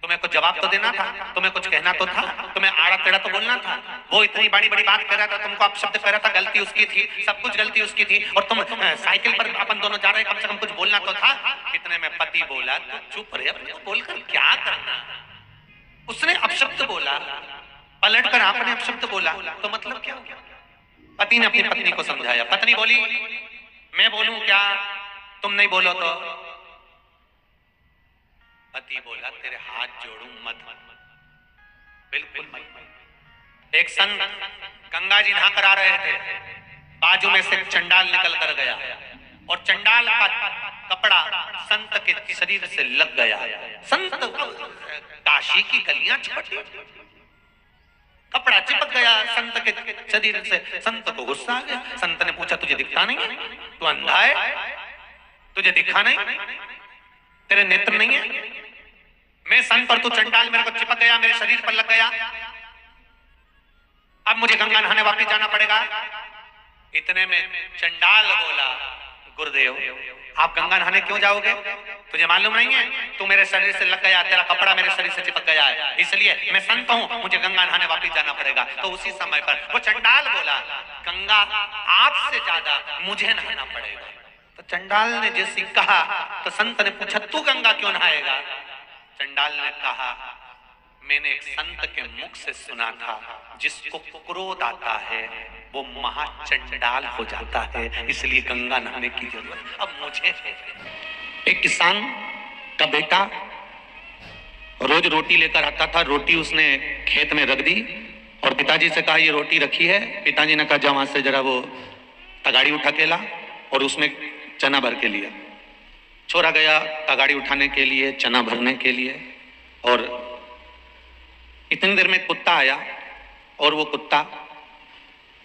तुम्हें कुछ जवाब तो देना था, तुम्हें कुछ कहना तो था, तुम्हें आड़ा टेढ़ा तो बोलना था। वो इतनी बड़ी बड़ी बात कर रहा था, तुमको अपशब्द कह रहा था, गलती उसकी थी, सब कुछ गलती उसकी थी, और तुम साइकिल पर अपन दोनों जा रहे हैं, कम से कम कुछ बोलना तो था। इतने में पति बोला, तू चुप रहे, अपने बोलकर क्या करना। उसने अपशब्द बोला, पलट कर आपने अपशब्द बोला, तो मतलब क्या? पति ने अपनी पत्नी को समझाया। पत्नी बोली, मैं बोलूं क्या, तुम नहीं बोलो तो? पति बोला, तेरे हाथ जोड़ूं मत, बिल्कुल मत। एक संत गंगा जी नहा कर आ रहे थे, बाजू में से चंडाल निकल कर गया और चंडाल का कपड़ा संत के शरीर से लग गया। संत काशी की गलियां चिपटी, कपड़ा चिपक गया संत के शरीर से। संत को गुस्सा आ गया। संत ने पूछा, तुझे दिखता नहीं है? तू अंधा है? तुझे दिखा नहीं? तेरे नेत्र नहीं है? मैं संत और तू चंडाल, मेरे को चिपक गया, मेरे शरीर पर लग गया, अब मुझे गंगा नहाने वापस जाना पड़ेगा। इतने में चंडाल बोला, गुरुदेव आप गंगा नहाने क्यों जाओगे? तुझे मालूम नहीं है, तू मेरे शरीर से लग गया, तेरा कपड़ा मेरे शरीर से चिपक गया है, इसलिए मैं संत हूं, मुझे गंगा नहाने वापस जाना पड़ेगा। तो उसी समय पर वो चंडाल बोला, गंगा आपसे ज्यादा मुझे नहाना पड़ेगा। तो चंडाल ने जैसे कहा तो संत ने पूछा, तू गंगा क्यों नहाएगा? चंडाल ने कहा, मैंने एक संत के मुख से सुना था, जिसको क्रोध आता है वो महाचंडाल हो जाता है, इसलिए गंगा नहाने की जरूरत अब मुझे है। एक किसान का बेटा रोज रोटी लेकर आता था, रोटी उसने खेत में रख दी और पिताजी से कहा, ये रोटी रखी है। पिताजी ने कहा, जा वहां से जरा वो तगाड़ी उठा के ला, और उसमें चना भर के लिया। छोरा गया तगाड़ी उठाने के लिए, चना भरने के लिए, और इतनी देर में कुत्ता आया और वो कुत्ता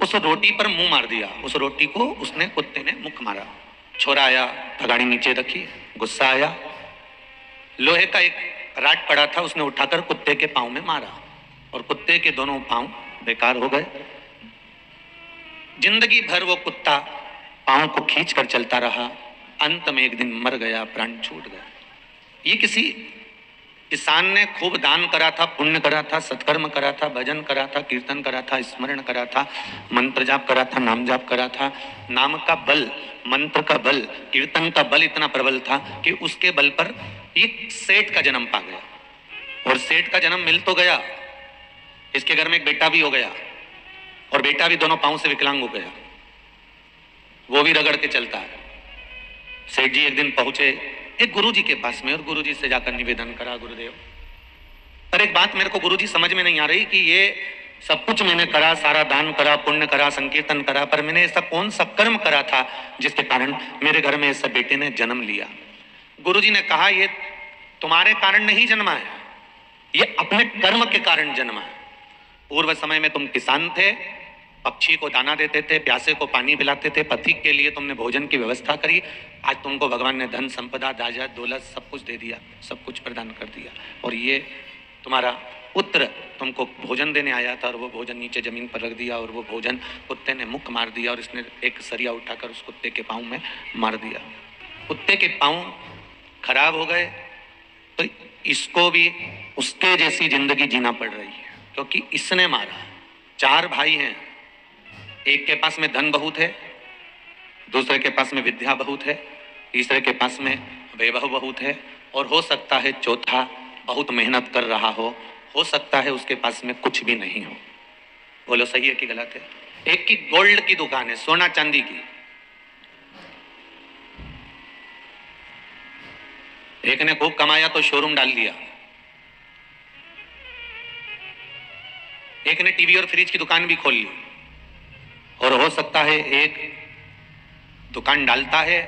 उस रोटी पर मुंह मार दिया। उस रोटी को उसने, कुत्ते ने मुख मारा। छोरा आया, तगाड़ी नीचे रखी, गुस्सा आया, लोहे का एक राड पड़ा था, उसने उठाकर कुत्ते के पांव में मारा और कुत्ते के दोनों पांव बेकार हो गए। जिंदगी भर वो कुत्ता पांव को खींच कर चलता रहा, अंत में एक दिन मर गया, प्राण छूट गया। ये किसी किसान ने खूब दान करा था, पुण्य करा था, सत्कर्म करा था, भजन करा था, कीर्तन करा था, स्मरण करा था, मंत्र जाप करा था, नाम जाप करा था। नाम का बल, मंत्र का बल, कीर्तन का बल इतना प्रबल था कि उसके बल पर एक सेठ का जन्म पा गया। और सेठ का जन्म मिल तो गया, इसके घर में एक बेटा भी हो गया, और बेटा भी दोनों पांव से विकलांग हो गया, वो भी रगड़ के चलता है। सेठ जी एक दिन पहुंचे एक गुरुजी के पास में, और गुरुजी से जाकर निवेदन करा, गुरुदेव पर एक बात मेरे को गुरुजी समझ में नहीं आ रही कि ये सब कुछ मैंने करा, सारा दान करा, पुण्य करा, संकीर्तन करा, पर मैंने ऐसा कौन सा कर्म करा था जिसके कारण मेरे घर में ऐसा बेटे ने जन्म लिया? गुरुजी ने कहा, ये तुम्हारे कारण नहीं जन्मा है, ये अपने कर्म के कारण जन्मा है। पूर्व समय में तुम किसान थे, पक्षी को दाना देते थे, प्यासे को पानी पिलाते थे, पथिक के लिए तुमने भोजन की व्यवस्था करी, आज तुमको भगवान ने धन संपदा, दाजा दौलत सब कुछ दे दिया, सब कुछ प्रदान कर दिया, और ये तुम्हारा पुत्र तुमको भोजन देने आया था और वो भोजन नीचे जमीन पर रख दिया, और वो भोजन कुत्ते ने मुख मार दिया, और इसने एक सरिया उठाकर उस कुत्ते के पाँव में मार दिया। कुत्ते के पाँव खराब हो गए तो इसको भी उसके जैसी जिंदगी जीना पड़ रही है, क्योंकि इसने मारा। 4 भाई हैं, एक के पास में धन बहुत है, दूसरे के पास में विद्या बहुत है, तीसरे के पास में वैभव बहुत है, और हो सकता है चौथा बहुत मेहनत कर रहा हो सकता है उसके पास में कुछ भी नहीं हो। बोलो सही है कि गलत है? एक की गोल्ड की दुकान है, सोना चांदी की, एक ने खूब कमाया तो शोरूम डाल दिया, एक ने टीवी और फ्रिज की दुकान भी खोल ली, और हो सकता है एक दुकान डालता है,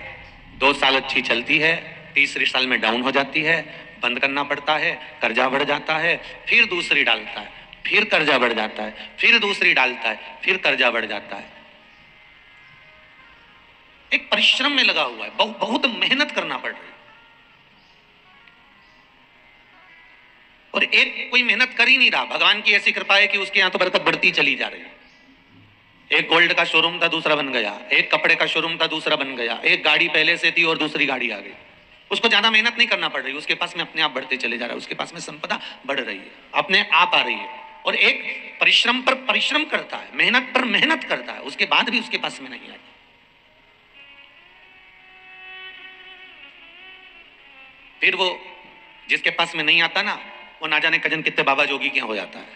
2 साल अच्छी चलती है, तीसरे साल में डाउन हो जाती है, बंद करना पड़ता है, कर्जा बढ़ जाता है, फिर दूसरी डालता है, फिर कर्जा बढ़ जाता है, फिर दूसरी डालता है, फिर कर्जा बढ़ जाता है। एक परिश्रम में लगा हुआ है, बहुत मेहनत करना पड़ रही है। और एक कोई मेहनत कर ही नहीं रहा, भगवान की ऐसी कृपा है कि उसके यहां तो बरकत बढ़ती चली जा रही है। एक गोल्ड का शोरूम था, दूसरा बन गया। एक कपड़े का शोरूम था, दूसरा बन गया। एक गाड़ी पहले से थी और दूसरी गाड़ी आ गई। उसको ज्यादा मेहनत नहीं करना पड़ रही, उसके पास में अपने आप बढ़ते चले जा रहा है, उसके पास में संपदा बढ़ रही है, अपने आप आ रही है। और एक परिश्रम पर परिश्रम करता है, मेहनत पर मेहनत करता है, उसके बाद भी उसके पास में नहीं आती। फिर वो जिसके पास में नहीं आता ना, वो ना जाने कजन कितने बाबा जोगी के हो जाता है,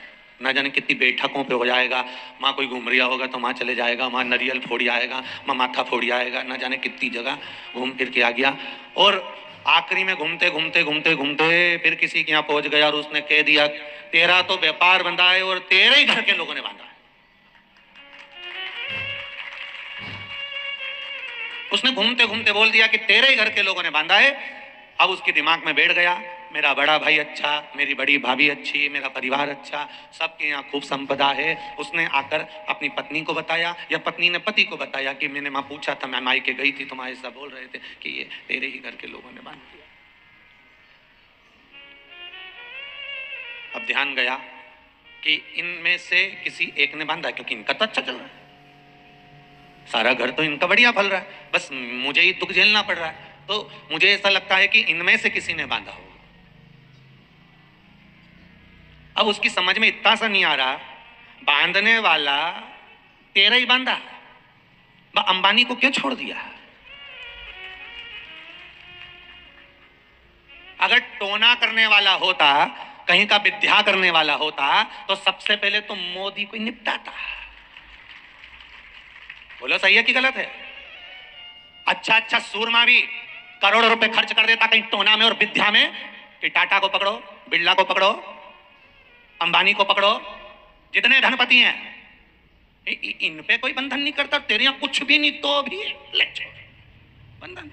ना जाने कितनी बैठकों पे हो जाएगा। माँ कोई घूम रिया होगा तो माँ चले जाएगा, माँ नरियल फोड़ी आएगा, माँ माथा फोड़ी आएगा, ना जाने कितनी जगह घूम फिर के आ गया। और आखिरी में घूमते घूमते घूमते घूमते फिर किसी के यहाँ पहुंच गया और उसने कह दिया, तेरा तो व्यापार बंधा है और तेरे ही घर के लोगों ने बांधा है। उसने घूमते घूमते बोल दिया कि तेरे ही घर के लोगों ने बांधा है। अब उसके दिमाग में बैठ गया, मेरा बड़ा भाई अच्छा, मेरी बड़ी भाभी अच्छी, मेरा परिवार अच्छा, सबके यहाँ खूब संपदा है। उसने आकर अपनी पत्नी को बताया या पत्नी ने पति को बताया कि मैंने माँ पूछा था, मैं मायके गई थी तो माँ ऐसा बोल रहे थे कि ये तेरे ही घर के लोगों ने बांध दिया। अब ध्यान गया कि इनमें से किसी एक ने बांधा, क्योंकि इनका तो अच्छा चल रहा है, सारा घर तो इनका बढ़िया फल रहा है, बस मुझे ही दुख झेलना पड़ रहा है। तो मुझे ऐसा लगता है कि इनमें से किसी ने बांधा होगा। अब उसकी समझ में इतना सा नहीं आ रहा, बांधने वाला तेरा ही बांधा, अंबानी को क्यों छोड़ दिया? अगर टोना करने वाला होता, कहीं का विद्या करने वाला होता, तो सबसे पहले तो मोदी को निपटाता। बोलो सही है कि गलत है? अच्छा अच्छा सूरमा भी करोड़ों रुपए खर्च कर देता कहीं टोना में और विद्या में, कि टाटा को पकड़ो, बिरला को पकड़ो, अंबानी को पकड़ो, जितने धनपति हैं, इन पे कोई बंधन नहीं करता। तेरे यहां कुछ भी नहीं तो भी बंधन,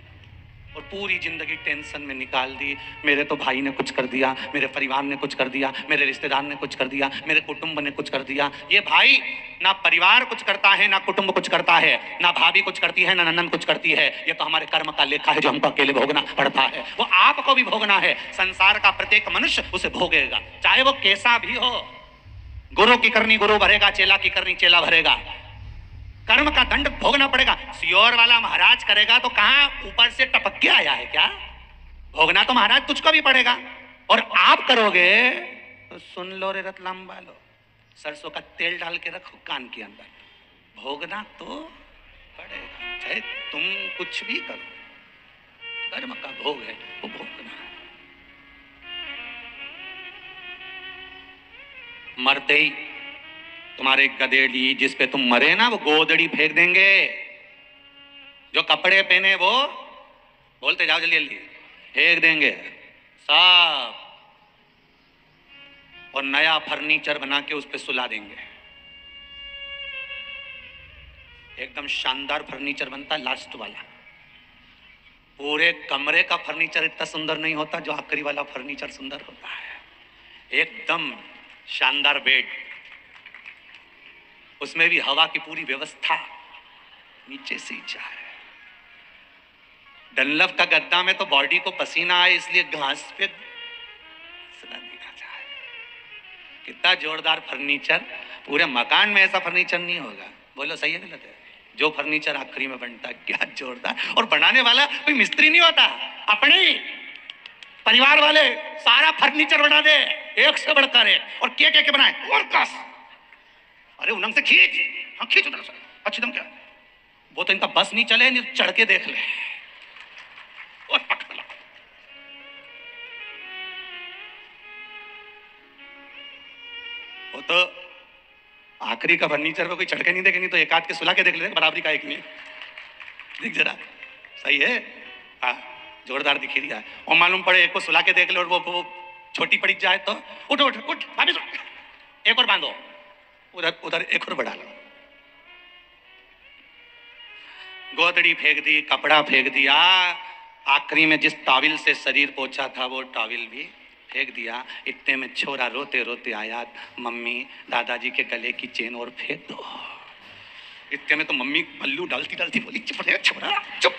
और पूरी जिंदगी टेंशन में निकाल दी। मेरे तो भाई ने कुछ कर दिया, मेरे परिवार ने कुछ कर दिया, मेरे रिश्तेदार ने कुछ कर दिया, मेरे कुटुंब ने कुछ कर दिया। ये भाई ना परिवार कुछ करता है, ना कुटुंब कुछ करता है, ना भाभी कुछ करती है, ना ननद कुछ करती है। ये तो हमारे कर्म का लेखा है जो हमको अकेले भोगना पड़ता है। वो आपको भी भोगना है, संसार का प्रत्येक मनुष्य उसे भोगेगा, चाहे वो कैसा भी हो। गुरु की करनी गुरु भरेगा, चेला की करनी चेला भरेगा। कर्म का दंड भोगना पड़ेगा। सियोर वाला महाराज करेगा तो कहां ऊपर से टपक के आया है क्या? भोगना तो महाराज तुझको भी पड़ेगा। और आप करोगे तो सुन लो रे रतलाम वालो, सरसों का तेल डाल के रखो कान के अंदर, भोगना तो पड़ेगा, चाहे तुम कुछ भी करो। कर्म का भोग है, वो भोगना है। मरते ही तुम्हारे गधेड़ी जिस पे तुम मरे ना, वो गोदड़ी फेंक देंगे। जो कपड़े पहने वो बोलते जाओ जल्दी जल्दी, फेंक देंगे सब, और नया फर्नीचर बना के उस पे सुला देंगे। एकदम शानदार फर्नीचर बनता है लास्ट वाला। पूरे कमरे का फर्नीचर इतना सुंदर नहीं होता जो आखिरी वाला फर्नीचर सुंदर होता है। एकदम शानदार बेड, उसमें भी हवा की पूरी व्यवस्था, नीचे से ही चाहे। डनलप का गद्दा में तो बॉडी को पसीना आए इसलिए घास पे सुला दिया जाए। कितना जोरदार फर्नीचर, पूरे मकान में ऐसा फर्नीचर नहीं होगा। बोलो सही है गलत है? जो फर्नीचर आखिरी में बनता है क्या जोरदार, और बनाने वाला कोई मिस्त्री नहीं होता, अपने ही परिवार वाले सारा फर्नीचर बना दे, एक से बढ़कर एक, और के बनाए और कस। अरे उनंग से खींच, हाँ खींच उधर से, अच्छी दम क्या, वो तो इनका बस नहीं चले, नहीं चढ़ के देख ले। और पकड़ लो। वो तो आखिरी का फर्नीचर पे कोई चढ़ के नहीं देखे, नहीं तो एक आध के सुला के देख ले, बराबरी का एक नहीं दिख जरा, सही है? हाँ जोरदार दिखी दिया है। और मालूम पड़े एक को सुला के देख ले और वो छोटी पड़ी जाए तो उठ उठ उठ, वापिस एक और बांधो, उधर उधर एक और बढ़ा लो। गोदड़ी फेंक दी, कपड़ा फेंक दिया, आखिरी में जिस टॉवल से शरीर पोछा था वो टॉवल भी फेंक दिया। इतने में छोरा रोते रोते आया, मम्मी दादाजी के गले की चेन और फेंक दो। इतने में तो मम्मी पल्लू डालती डालती बोली चुप रहे छोरा चुप।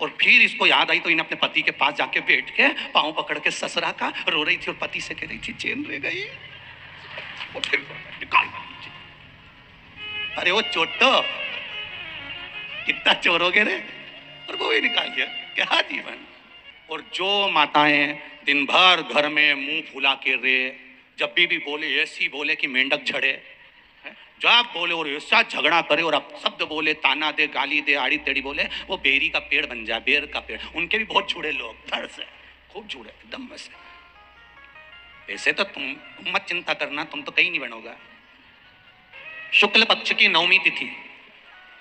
और फिर इसको याद आई तो इन्हें अपने पति के पास जाके बैठ के पाँव पकड़ के ससुरा का रो रही थी और पति से कह रही थी चैन रह गई। और फिर निकाल, अरे वो चोटो कितना चोरोगे रे, और वो भी निकाल दिया। क्या जीवन। और जो माताएं दिन भर घर में मुंह फुला के रे, जब भी बोले ऐसी बोले कि मेंढक झड़े, जब बोले और ऐसा झगड़ा करे और अब शब्द बोले, ताना दे, गाली दे, आड़ी टेढ़ी बोले, वो बेरी का पेड़ बन जाए, बेर का पेड़। उनके भी बहुत जुड़े लोग, धड़ से खूब जुड़े एकदम वैसे। ऐसे तो तुम मत चिंता करना, तुम तो कहीं नहीं बनोगा। शुक्ल पक्ष की नवमी तिथि,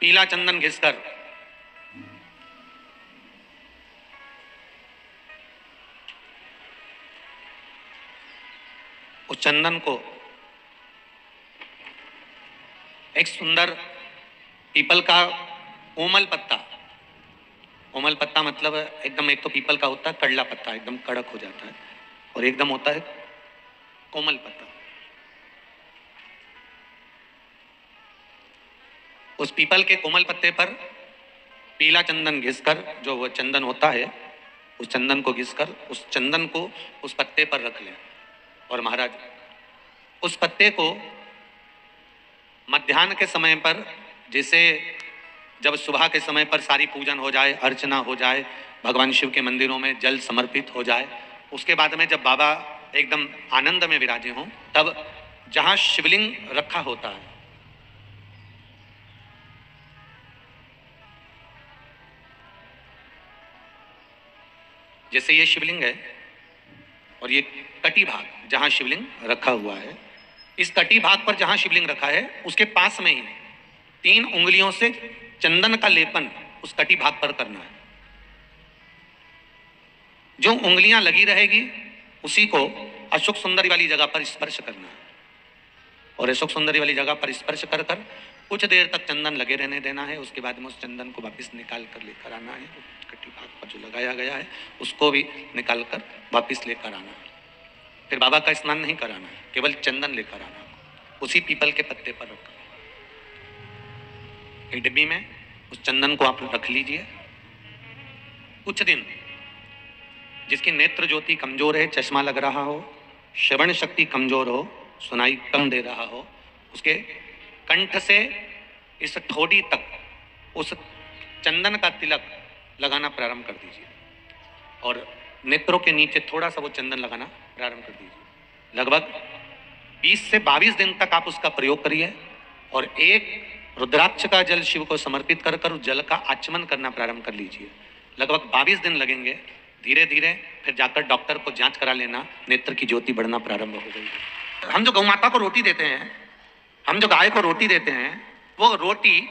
पीला चंदन घिसकर उस चंदन को एक सुंदर पीपल का कोमल पत्ता, कोमल पत्ता मतलब एकदम, एक तो पीपल का होता है कड़ला पत्ता, एकदम कड़क हो जाता है, और एकदम होता है कोमल पत्ता। उस पीपल के कोमल पत्ते पर पीला चंदन घिसकर, जो वो चंदन होता है, उस चंदन को घिसकर उस चंदन को उस पत्ते पर रख लें। और महाराज उस पत्ते को मध्याह्न के समय पर, जैसे जब सुबह के समय पर सारी पूजन हो जाए, अर्चना हो जाए, भगवान शिव के मंदिरों में जल समर्पित हो जाए, उसके बाद में जब बाबा एकदम आनंद में विराजे हों, तब जहां शिवलिंग रखा होता है, जैसे ये शिवलिंग है और ये कटी भाग जहां शिवलिंग रखा हुआ है, इस कटी भाग पर जहां शिवलिंग रखा है उसके पास में ही 3 उंगलियों से चंदन का लेपन उस कटी भाग पर करना है। जो उंगलियां लगी रहेगी उसी को अशोक सुंदरी वाली जगह पर स्पर्श करना है, और अशोक सुंदरी वाली जगह पर स्पर्श कर कर कुछ देर तक चंदन लगे रहने देना है। उसके बाद में उस चंदन को वापस निकाल कर लेकर आना है, कटी भाग पर जो लगाया गया है उसको भी निकाल कर वापस लेकर आना है। फिर बाबा का स्नान नहीं कराना है, केवल चंदन लेकर आना, उसी पीपल के पत्ते पर रखकर एक डिब्बी में उस चंदन को आप रख लीजिए। कुछ दिन जिसकी नेत्र ज्योति कमजोर है, चश्मा लग रहा हो, श्रवण शक्ति कमजोर हो, सुनाई कम दे रहा हो, उसके कंठ से इस ठोड़ी तक उस चंदन का तिलक लगाना प्रारंभ कर दीजिए, और नेत्रों के नीचे थोड़ा सा वो चंदन लगाना प्रारंभ कर दीजिए। लगभग 20 से 22 दिन तक आप उसका प्रयोग करिए, और एक रुद्राक्ष का जल शिव को समर्पित कर कर उस जल का आचमन करना प्रारंभ कर लीजिए। लगभग 22 दिन लगेंगे। धीरे धीरे फिर जाकर डॉक्टर को जांच करा लेना, नेत्र की ज्योति बढ़ना प्रारंभ हो गई। हम जो गौ माता को रोटी देते हैं, हम जो गाय को रोटी देते हैं, वो रोटी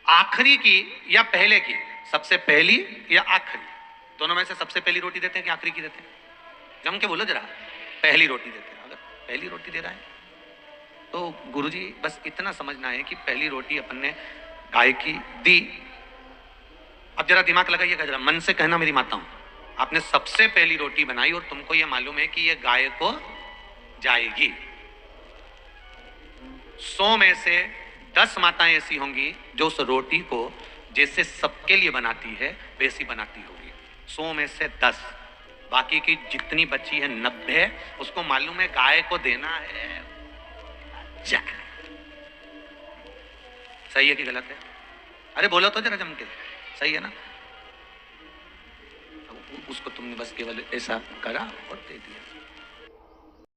आखिरी की या पहले की, सबसे पहली या आखिरी, दोनों में से सबसे पहली रोटी देते हैं कि आखिरी की देते हैं? जम के बोलो जरा। पहली रोटी देते हैं। अगर पहली रोटी दे रहा है तो गुरुजी बस इतना समझना है कि पहली रोटी अपन ने गाय की दी। अब जरा दिमाग लगाइएगा, जरा मन से कहना, मेरी माताओं, आपने सबसे पहली रोटी बनाई और तुमको यह मालूम है कि यह गाय को जाएगी। 100 में से 10 माताएं ऐसी होंगी जो उस रोटी को जैसे सबके लिए बनाती है वैसी बनाती होगी। 100 में से 10, बाकी की जितनी बची है 90 उसको मालूम है गाय को देना है। सही है कि गलत है? अरे बोलो तो जरा जम के, सही है ना? उसको तुमने बस केवल ऐसा करा और दे दिया।